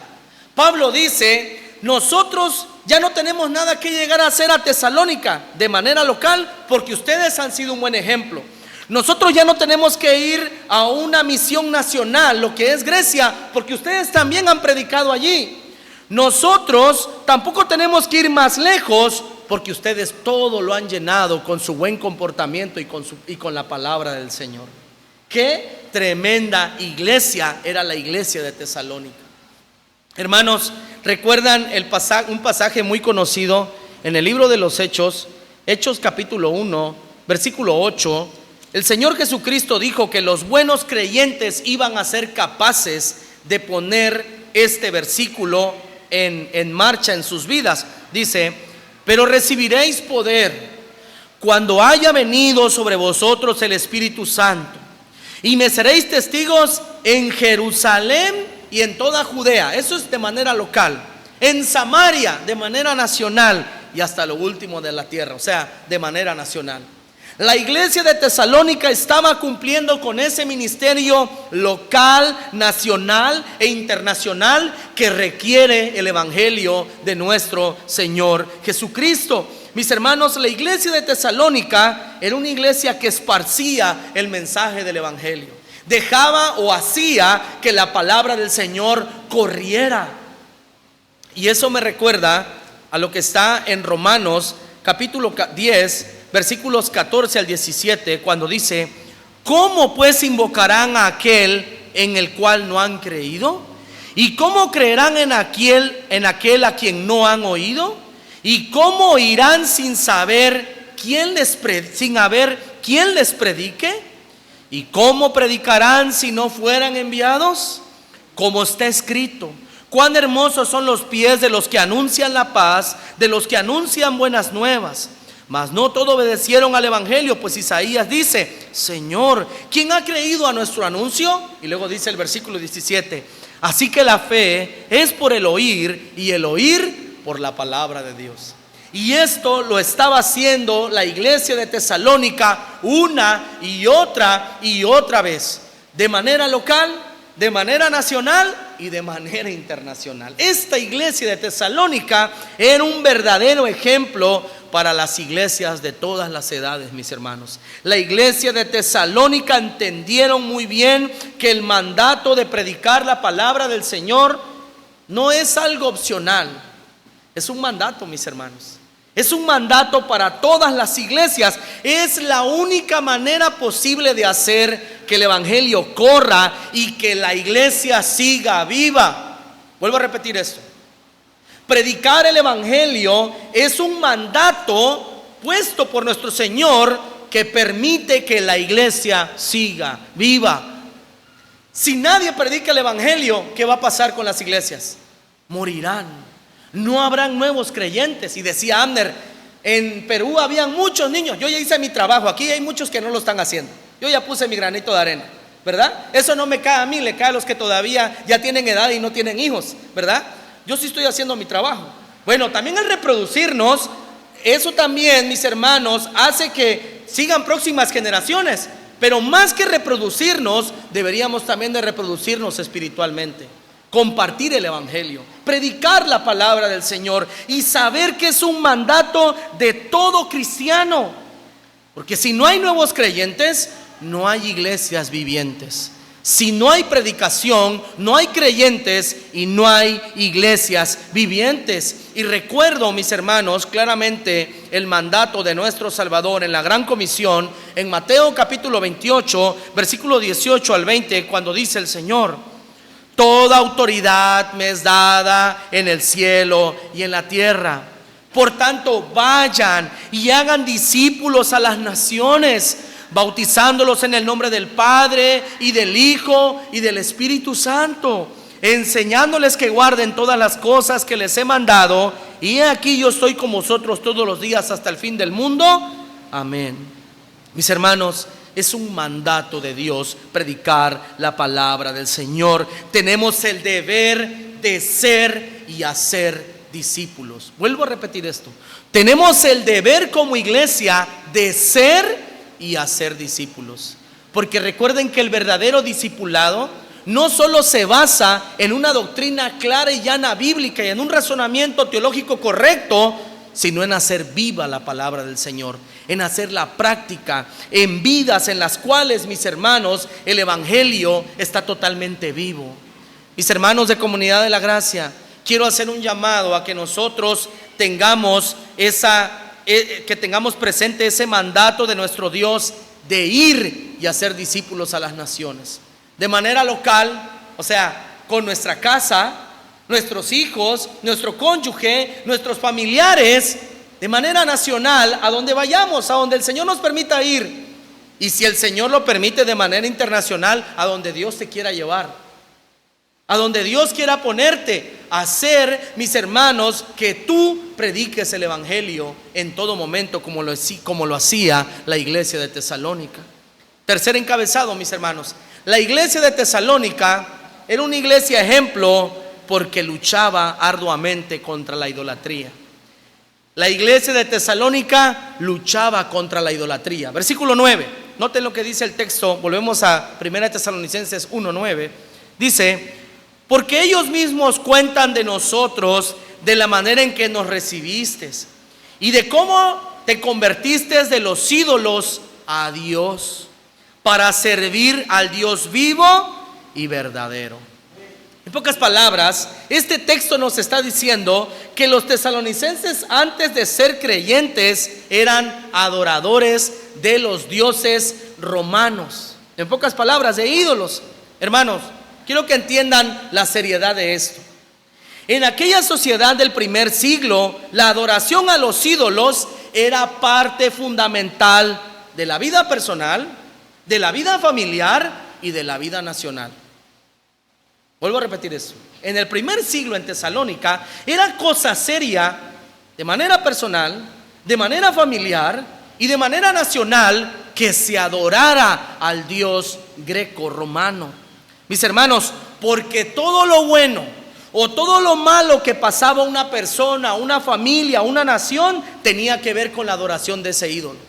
C: Pablo dice: nosotros ya no tenemos nada que llegar a hacer a Tesalónica de manera local, porque ustedes han sido un buen ejemplo. Nosotros ya no tenemos que ir a una misión nacional, lo que es Grecia, porque ustedes también han predicado allí. Nosotros tampoco tenemos que ir más lejos, porque ustedes todo lo han llenado con su buen comportamiento y con la palabra del Señor. Qué tremenda iglesia era la iglesia de Tesalónica. Hermanos, ¿recuerdan un pasaje muy conocido en el libro de los Hechos? Hechos capítulo 1, versículo 8. El Señor Jesucristo dijo que los buenos creyentes iban a ser capaces de poner este versículo en marcha en sus vidas. Dice: pero recibiréis poder cuando haya venido sobre vosotros el Espíritu Santo, y me seréis testigos en Jerusalén y en toda Judea. Eso es de manera local. En Samaria de manera nacional, y hasta lo último de la tierra, o sea, de manera nacional. La iglesia de Tesalónica estaba cumpliendo con ese ministerio local, nacional e internacional que requiere el evangelio de nuestro Señor Jesucristo. Mis hermanos, la iglesia de Tesalónica era una iglesia que esparcía el mensaje del evangelio. Dejaba o hacía que la palabra del Señor corriera. Y eso me recuerda a lo que está en Romanos capítulo 10, versículos 14 al 17, cuando dice: ¿cómo pues invocarán a aquel en el cual no han creído? ¿Y cómo creerán en aquel a quien no han oído? ¿Y cómo oirán sin haber quien les predique? ¿Y cómo predicarán si no fueran enviados? Como está escrito: cuán hermosos son los pies de los que anuncian la paz, de los que anuncian buenas nuevas. Mas no todos obedecieron al evangelio, pues Isaías dice: Señor, ¿quién ha creído a nuestro anuncio? Y luego dice el versículo 17: así que la fe es por el oír, y el oír por la palabra de Dios. Y esto lo estaba haciendo la iglesia de Tesalónica una y otra vez, de manera local, de manera nacional y de manera internacional. Esta iglesia de Tesalónica era un verdadero ejemplo para las iglesias de todas las edades, mis hermanos. La iglesia de Tesalónica entendieron muy bien que el mandato de predicar la palabra del Señor no es algo opcional, es un mandato, mis hermanos. Es un mandato para todas las iglesias. Es la única manera posible de hacer que el evangelio corra y que la iglesia siga viva. Vuelvo a repetir esto. Predicar el evangelio es un mandato puesto por nuestro Señor que permite que la iglesia siga viva. Si nadie predica el evangelio, ¿qué va a pasar con las iglesias? Morirán. No habrán nuevos creyentes. Y decía Abner: en Perú habían muchos niños. Yo ya hice mi trabajo. Aquí hay muchos que no lo están haciendo. Yo ya puse mi granito de arena, ¿verdad? Eso no me cae a mí, le cae a los que todavía ya tienen edad y no tienen hijos, ¿verdad? Yo sí estoy haciendo mi trabajo. Bueno, también el reproducirnos, eso también, mis hermanos, hace que sigan próximas generaciones. Pero más que reproducirnos, deberíamos también de reproducirnos espiritualmente. Compartir el evangelio, predicar la palabra del Señor y saber que es un mandato de todo cristiano. Porque si no hay nuevos creyentes, no hay iglesias vivientes. Si no hay predicación, no hay creyentes y no hay iglesias vivientes. Y recuerdo, mis hermanos, claramente el mandato de nuestro Salvador en la Gran Comisión, en Mateo capítulo 28, versículo 18 al 20, cuando dice el Señor: toda autoridad me es dada en el cielo y en la tierra. Por tanto, vayan y hagan discípulos a las naciones, bautizándolos en el nombre del Padre y del Hijo y del Espíritu Santo, enseñándoles que guarden todas las cosas que les he mandado. Y he aquí, yo estoy con vosotros todos los días hasta el fin del mundo. Amén. Mis hermanos, es un mandato de Dios predicar la palabra del Señor. Tenemos el deber de ser y hacer discípulos. Vuelvo a repetir esto. Tenemos el deber como iglesia de ser y hacer discípulos. Porque recuerden que el verdadero discipulado no solo se basa en una doctrina clara y llana bíblica y en un razonamiento teológico correcto, sino en hacer viva la palabra del Señor, en hacerla práctica, en vidas en las cuales, mis hermanos, el Evangelio está totalmente vivo. Mis hermanos de Comunidad de la Gracia, quiero hacer un llamado a que nosotros tengamos presente ese mandato de nuestro Dios de ir y hacer discípulos a las naciones. De manera local, o sea, con nuestra casa, nuestros hijos, nuestro cónyuge, nuestros familiares, de manera nacional, a donde vayamos, a donde el Señor nos permita ir. Y si el Señor lo permite, de manera internacional, a donde Dios te quiera llevar, a donde Dios quiera ponerte a hacer, mis hermanos, que tú prediques el Evangelio en todo momento, como lo hacía la iglesia de Tesalónica. Tercer encabezado, mis hermanos. La iglesia de Tesalónica era una iglesia ejemplo porque luchaba arduamente contra la idolatría. La iglesia de Tesalónica luchaba contra la idolatría. Versículo 9, noten lo que dice el texto. Volvemos a 1 Tesalonicenses 1:9. Dice: porque ellos mismos cuentan de nosotros, de la manera en que nos recibiste y de cómo te convertiste de los ídolos a Dios, para servir al Dios vivo y verdadero. En pocas palabras, este texto nos está diciendo que los tesalonicenses, antes de ser creyentes, eran adoradores de los dioses romanos. En pocas palabras, de ídolos. Hermanos, quiero que entiendan la seriedad de esto. En aquella sociedad del primer siglo, la adoración a los ídolos era parte fundamental de la vida personal, de la vida familiar y de la vida nacional. Vuelvo a repetir eso. En el primer siglo en Tesalónica era cosa seria, de manera personal, de manera familiar y de manera nacional, que se adorara al Dios greco-romano. Mis hermanos, porque todo lo bueno o todo lo malo que pasaba a una persona, a una familia, a una nación, tenía que ver con la adoración de ese ídolo.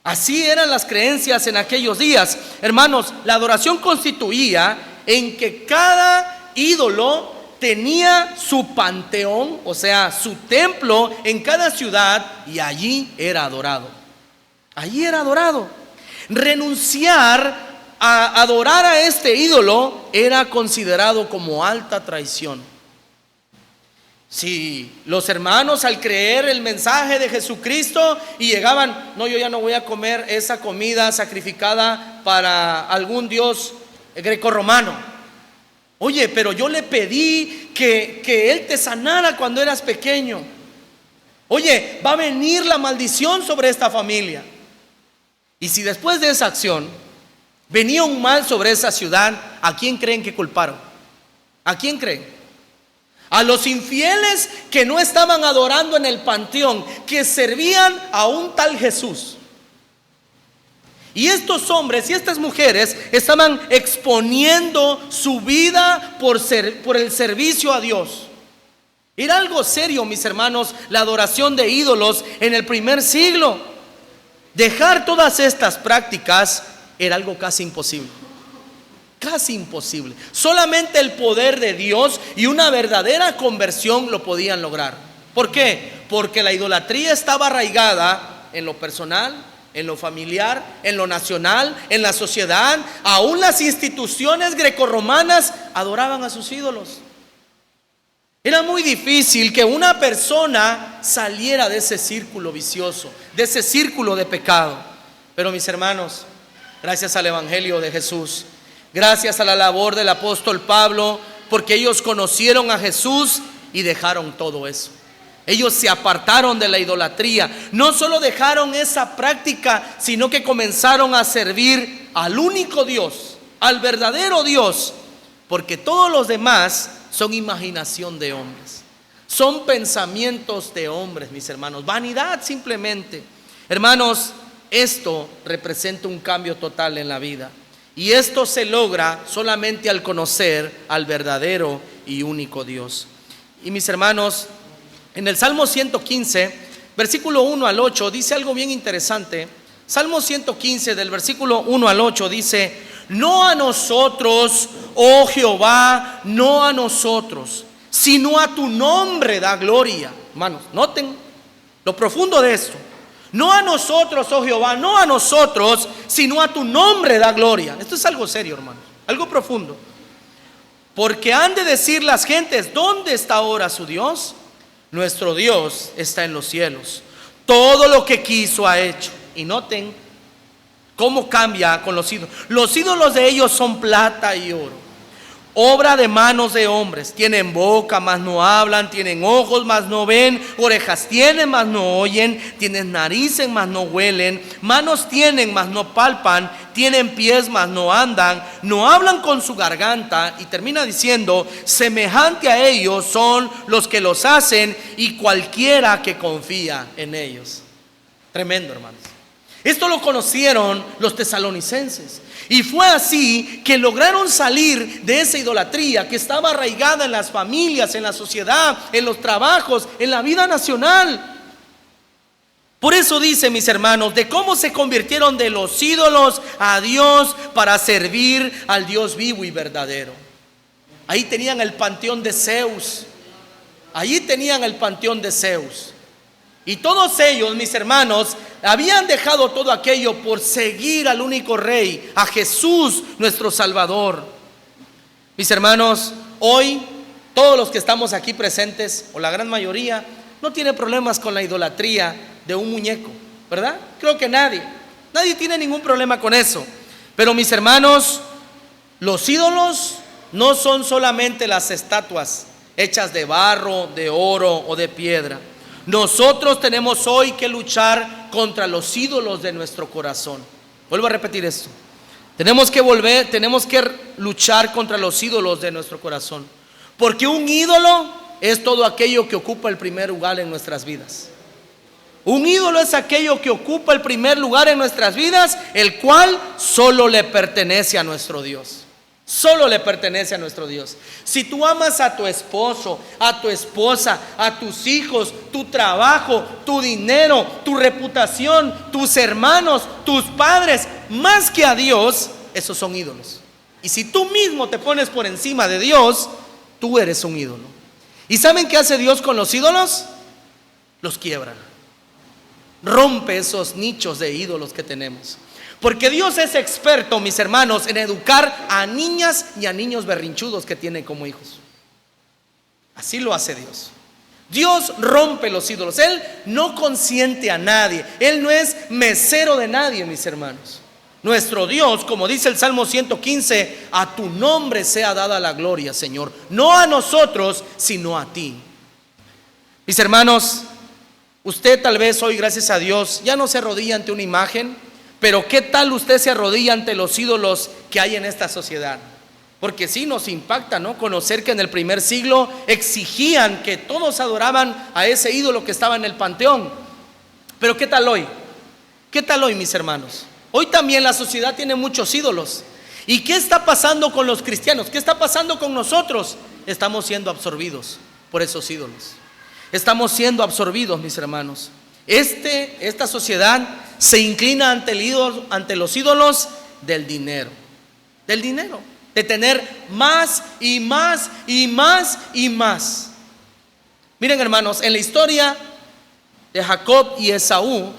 C: Así eran las creencias en aquellos días. Hermanos, la adoración constituía en que cada ídolo tenía su panteón, o sea, su templo en cada ciudad, y allí era adorado. Allí era adorado. Renunciar a adorar a este ídolo era considerado como alta traición. Si los hermanos, al creer el mensaje de Jesucristo y llegaban: no, yo ya no voy a comer esa comida sacrificada para algún dios grecorromano. Oye, pero yo le pedí que él te sanara cuando eras pequeño. Oye, va a venir la maldición sobre esta familia. Y si después de esa acción venía un mal sobre esa ciudad, ¿a quién creen que culparon? ¿A quién creen? A los infieles que no estaban adorando en el panteón, que servían a un tal Jesús. Y estos hombres y estas mujeres estaban exponiendo su vida por el servicio a Dios. Era algo serio, mis hermanos, la adoración de ídolos en el primer siglo. Dejar todas estas prácticas era algo casi imposible. Casi imposible. Solamente el poder de Dios y una verdadera conversión lo podían lograr. ¿Por qué? Porque la idolatría estaba arraigada en lo personal, en lo familiar, en lo nacional, en la sociedad. Aún las instituciones grecorromanas adoraban a sus ídolos. Era muy difícil que una persona saliera de ese círculo vicioso, de ese círculo de pecado. Pero mis hermanos, gracias al Evangelio de Jesús, gracias a la labor del apóstol Pablo, porque ellos conocieron a Jesús y dejaron todo eso. Ellos se apartaron de la idolatría. No solo dejaron esa práctica, sino que comenzaron a servir al único Dios, al verdadero Dios, porque todos los demás son imaginación de hombres, son pensamientos de hombres, mis hermanos, vanidad simplemente. Hermanos, esto representa un cambio total en la vida, y esto se logra solamente al conocer al verdadero y único Dios. Y mis hermanos, en el Salmo 115, versículo 1 al 8, dice algo bien interesante. Salmo 115, del versículo 1 al 8, dice: no a nosotros, oh Jehová, no a nosotros, sino a tu nombre da gloria, hermanos, noten lo profundo de esto. No a nosotros, oh Jehová, no a nosotros, sino a tu nombre da gloria. Esto es algo serio, hermanos, algo profundo. Porque han de decir las gentes, ¿dónde está ahora su Dios? Nuestro Dios está en los cielos. Todo lo que quiso ha hecho. Y noten cómo cambia con los ídolos. Los ídolos de ellos son plata y oro, obra de manos de hombres. Tienen boca, mas no hablan. Tienen ojos, mas no ven. Orejas tienen, mas no oyen. Tienen narices, mas no huelen. Manos tienen, mas no palpan. Tienen pies, mas no andan. No hablan con su garganta. Y termina diciendo, semejante a ellos son los que los hacen, y cualquiera que confía en ellos. Tremendo, hermanos. Esto lo conocieron los tesalonicenses. Y fue así que lograron salir de esa idolatría que estaba arraigada en las familias, en la sociedad, en los trabajos, en la vida nacional. Por eso dice, mis hermanos, de cómo se convirtieron de los ídolos a Dios para servir al Dios vivo y verdadero. Ahí tenían el panteón de Zeus. Allí tenían el panteón de Zeus. Y todos ellos, mis hermanos, habían dejado todo aquello por seguir al único Rey, a Jesús, nuestro Salvador. Mis hermanos, hoy todos los que estamos aquí presentes, o la gran mayoría, no tiene problemas con la idolatría de un muñeco, ¿verdad? Creo que nadie tiene ningún problema con eso. Pero mis hermanos, los ídolos no son solamente las estatuas hechas de barro, de oro o de piedra. Nosotros tenemos hoy que luchar contra los ídolos de nuestro corazón. Vuelvo a repetir esto. Tenemos que luchar contra los ídolos de nuestro corazón. Porque un ídolo es todo aquello que ocupa el primer lugar en nuestras vidas. Un ídolo es aquello que ocupa el primer lugar en nuestras vidas, el cual solo le pertenece a nuestro Dios. Solo le pertenece a nuestro Dios. Si tú amas a tu esposo, a tu esposa, a tus hijos, tu trabajo, tu dinero, tu reputación, tus hermanos, tus padres, más que a Dios, esos son ídolos. Y si tú mismo te pones por encima de Dios, tú eres un ídolo. ¿Y saben qué hace Dios con los ídolos? Los quiebra. Rompe esos nichos de ídolos que tenemos. Porque Dios es experto, mis hermanos, en educar a niñas y a niños berrinchudos que tienen como hijos. Así lo hace Dios. Dios rompe los ídolos. Él no consiente a nadie. Él no es mesero de nadie, mis hermanos. Nuestro Dios, como dice el Salmo 115, a tu nombre sea dada la gloria, Señor. No a nosotros, sino a ti. Mis hermanos, usted tal vez hoy, gracias a Dios, ya no se arrodilla ante una imagen. Pero ¿qué tal usted se arrodilla ante los ídolos que hay en esta sociedad? Porque sí nos impacta, ¿no? Conocer que en el primer siglo exigían que todos adoraban a ese ídolo que estaba en el panteón. Pero ¿qué tal hoy? ¿Qué tal hoy, mis hermanos? Hoy también la sociedad tiene muchos ídolos. ¿Y qué está pasando con los cristianos? ¿Qué está pasando con nosotros? Estamos siendo absorbidos por esos ídolos. Estamos siendo absorbidos, mis hermanos. Esta sociedad se inclina ante los ídolos del dinero. Del dinero. De tener más y más y más y más. Miren, hermanos, en la historia de Jacob y Esaú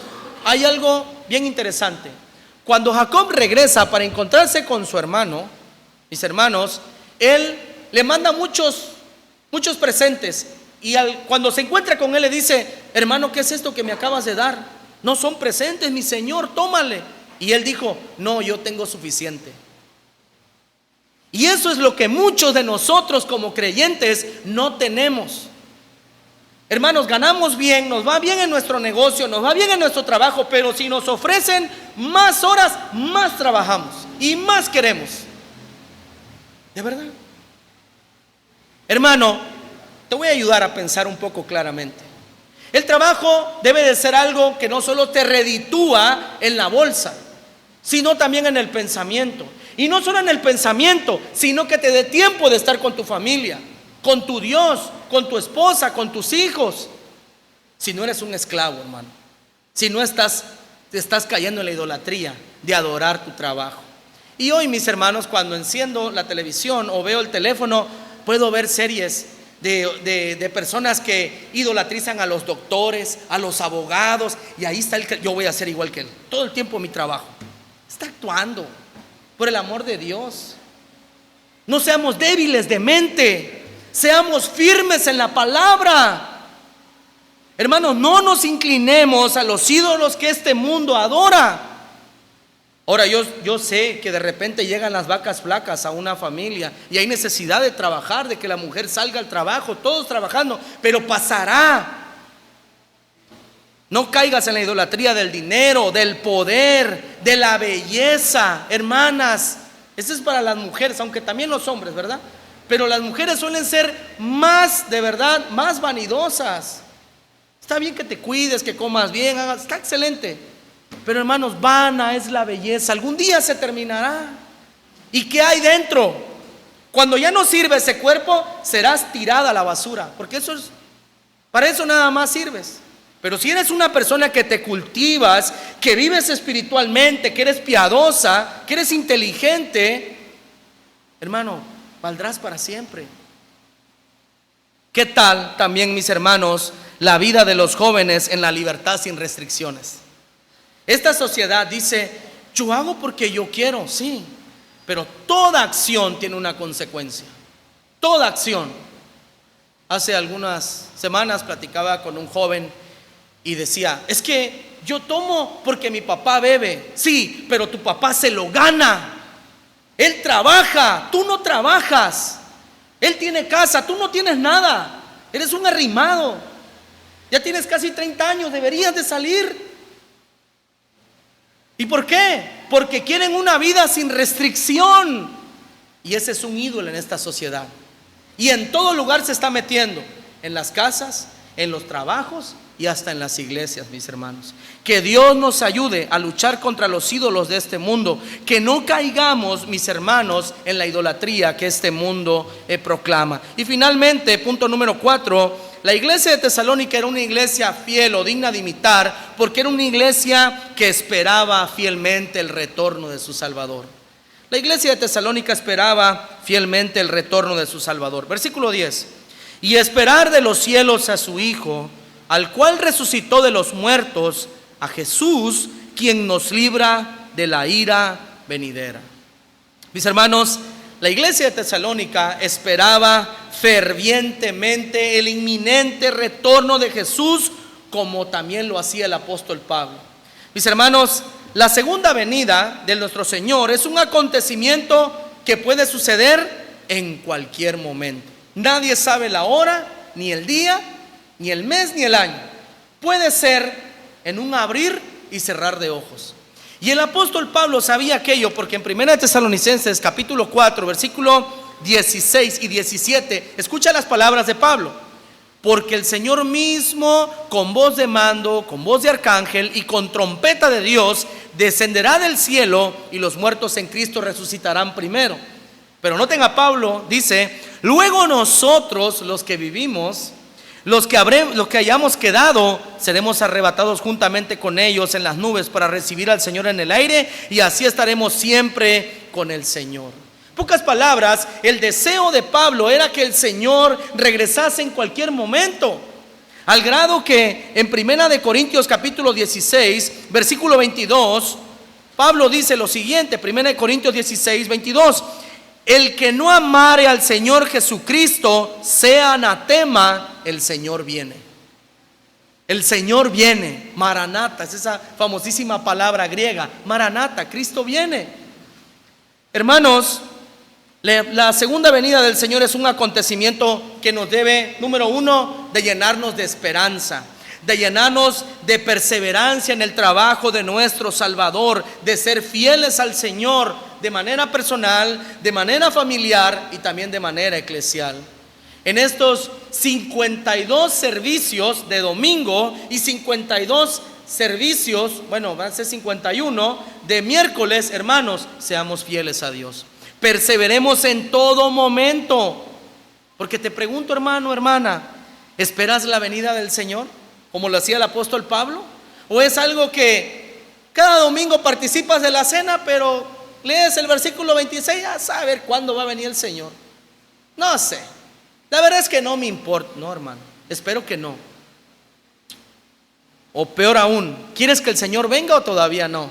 C: hay algo bien interesante. Cuando Jacob regresa para encontrarse con su hermano, mis hermanos, él le manda muchos presentes. Y cuando se encuentra con él le dice: hermano, ¿qué es esto que me acabas de dar? No son presentes, mi señor, tómale. Y él dijo: no, yo tengo suficiente. Y eso es lo que muchos de nosotros como creyentes no tenemos. Hermanos, ganamos bien, nos va bien en nuestro negocio, nos va bien en nuestro trabajo, pero si nos ofrecen más horas, más trabajamos y más queremos. ¿De verdad? Hermano, te voy a ayudar a pensar un poco claramente. El trabajo debe de ser algo que no solo te reditúa en la bolsa, sino también en el pensamiento. Y no solo en el pensamiento, sino que te dé tiempo de estar con tu familia, con tu Dios, con tu esposa, con tus hijos. Si no eres un esclavo, hermano. Si no te estás cayendo en la idolatría de adorar tu trabajo. Y hoy, mis hermanos, cuando enciendo la televisión o veo el teléfono, puedo ver series de personas que idolatrizan a los doctores, a los abogados, y ahí está yo voy a ser igual que él, todo el tiempo mi trabajo. Está actuando, por el amor de Dios. No seamos débiles de mente, seamos firmes en la palabra. Hermanos, no nos inclinemos a los ídolos que este mundo adora. Ahora yo sé que de repente llegan las vacas flacas a una familia y hay necesidad de trabajar, de que la mujer salga al trabajo, todos trabajando, pero pasará. No caigas en la idolatría del dinero, del poder, de la belleza, hermanas. Eso es para las mujeres, aunque también los hombres, ¿verdad? Pero las mujeres suelen ser más, de verdad, más vanidosas. Está bien que te cuides, que comas bien, está excelente. Pero hermanos, vana es la belleza. Algún día se terminará. ¿Y qué hay dentro? Cuando ya no sirve ese cuerpo, serás tirada a la basura. Porque para eso nada más sirves. Pero si eres una persona que te cultivas, que vives espiritualmente, que eres piadosa, que eres inteligente, hermano, valdrás para siempre. ¿Qué tal también, mis hermanos, la vida de los jóvenes en la libertad sin restricciones? Esta sociedad dice, yo hago porque yo quiero, sí, pero toda acción tiene una consecuencia. Toda acción. Hace algunas semanas platicaba con un joven y decía, es que yo tomo porque mi papá bebe. Sí, pero tu papá se lo gana. Él trabaja, tú no trabajas. Él tiene casa, tú no tienes nada. Eres un arrimado. Ya tienes casi 30 años, deberías de salir. ¿Y por qué? Porque quieren una vida sin restricción. Y ese es un ídolo en esta sociedad. Y en todo lugar se está metiendo. En las casas, en los trabajos y hasta en las iglesias, mis hermanos. Que Dios nos ayude a luchar contra los ídolos de este mundo. Que no caigamos, mis hermanos, en la idolatría que este mundo proclama. Y finalmente, punto número 4. La iglesia de Tesalónica era una iglesia fiel o digna de imitar, porque era una iglesia que esperaba fielmente el retorno de su Salvador. La iglesia de Tesalónica esperaba fielmente el retorno de su Salvador. Versículo 10. Y esperar de los cielos a su Hijo, al cual resucitó de los muertos, a Jesús, quien nos libra de la ira venidera. Mis hermanos, la iglesia de Tesalónica esperaba fervientemente el inminente retorno de Jesús, como también lo hacía el apóstol Pablo. Mis hermanos, la segunda venida de nuestro Señor es un acontecimiento que puede suceder en cualquier momento. Nadie sabe la hora, ni el día, ni el mes, ni el año. Puede ser en un abrir y cerrar de ojos. Y el apóstol Pablo sabía aquello, porque en 1 Tesalonicenses capítulo 4 versículo 16 y 17, escucha las palabras de Pablo. Porque el Señor mismo, con voz de mando, con voz de arcángel y con trompeta de Dios, descenderá del cielo, y los muertos en Cristo resucitarán primero. Pero noten a Pablo, dice, luego nosotros, los que vivimos, los que hayamos quedado, seremos arrebatados juntamente con ellos en las nubes para recibir al Señor en el aire, y así estaremos siempre con el Señor. En pocas palabras, el deseo de Pablo era que el Señor regresase en cualquier momento, al grado que en 1 Corintios capítulo 16 versículo 22, Pablo dice lo siguiente, 1 Corintios 16, 22: el que no amare al Señor Jesucristo sea anatema. El Señor viene. El Señor viene. Maranata, es esa famosísima palabra griega. Maranata, Cristo viene. Hermanos, la segunda venida del Señor es un acontecimiento que nos debe, número uno, de llenarnos de esperanza, de llenarnos de perseverancia en el trabajo de nuestro Salvador, de ser fieles al Señor de manera personal, de manera familiar y también de manera eclesial. En estos 52 servicios de domingo y 52 servicios, bueno, van a ser 51 de miércoles, hermanos, seamos fieles a Dios. Perseveremos en todo momento. Porque te pregunto, hermano, hermana, ¿esperas la venida del Señor como lo hacía el apóstol Pablo? ¿O es algo que cada domingo participas de la cena, pero lees el versículo 26, a saber cuándo va a venir el Señor? No sé. La verdad es que no me importa. No, hermano, espero que no. O peor aún, ¿quieres que el Señor venga o todavía no?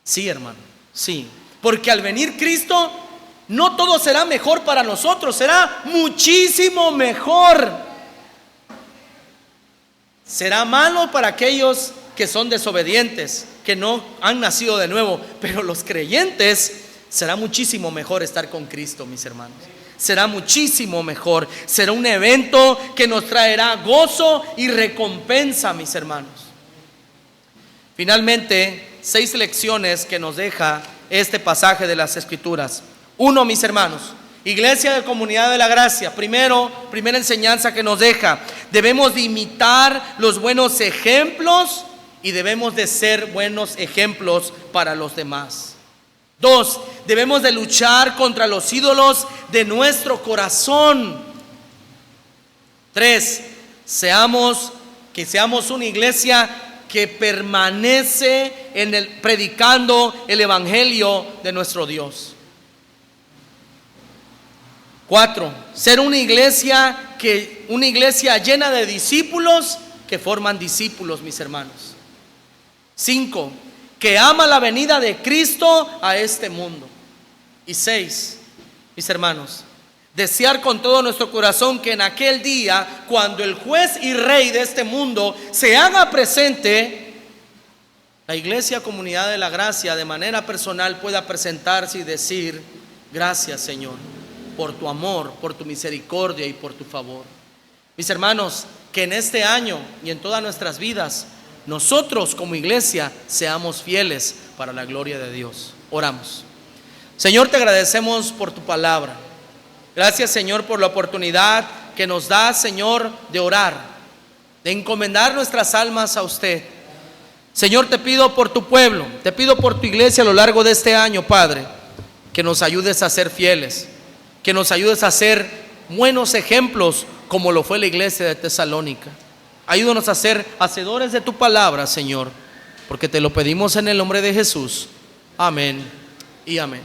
C: Sí, hermano, sí. Porque al venir Cristo, no todo será mejor para nosotros, será muchísimo mejor. Será malo para aquellos que son desobedientes, que no han nacido de nuevo, pero los creyentes será muchísimo mejor estar con Cristo, mis hermanos. Será muchísimo mejor. Será un evento que nos traerá gozo y recompensa, mis hermanos. Finalmente, 6 lecciones que nos deja este pasaje de las Escrituras. 1, mis hermanos, Iglesia de Comunidad de la Gracia. Primera enseñanza que nos deja: debemos de imitar los buenos ejemplos y debemos de ser buenos ejemplos para los demás. 2, debemos de luchar contra los ídolos de nuestro corazón. 3, que seamos una iglesia que permanece predicando el evangelio de nuestro Dios. 4, ser una iglesia llena de discípulos que forman discípulos, mis hermanos. 5, que ama la venida de Cristo a este mundo. Y 6, mis hermanos, desear con todo nuestro corazón que en aquel día, cuando el juez y rey de este mundo se haga presente, la Iglesia Comunidad de la Gracia de manera personal pueda presentarse y decir: gracias, Señor, por tu amor, por tu misericordia y por tu favor. Mis hermanos, que en este año y en todas nuestras vidas, nosotros como iglesia seamos fieles para la gloria de Dios. Oramos. Señor, te agradecemos por tu palabra. Gracias, Señor, por la oportunidad que nos das, Señor, de orar, de encomendar nuestras almas a usted. Señor, te pido por tu pueblo, te pido por tu iglesia a lo largo de este año, Padre, que nos ayudes a ser fieles, que nos ayudes a ser buenos ejemplos como lo fue la iglesia de Tesalónica. Ayúdanos a ser hacedores de tu palabra, Señor, porque te lo pedimos en el nombre de Jesús. Amén y amén.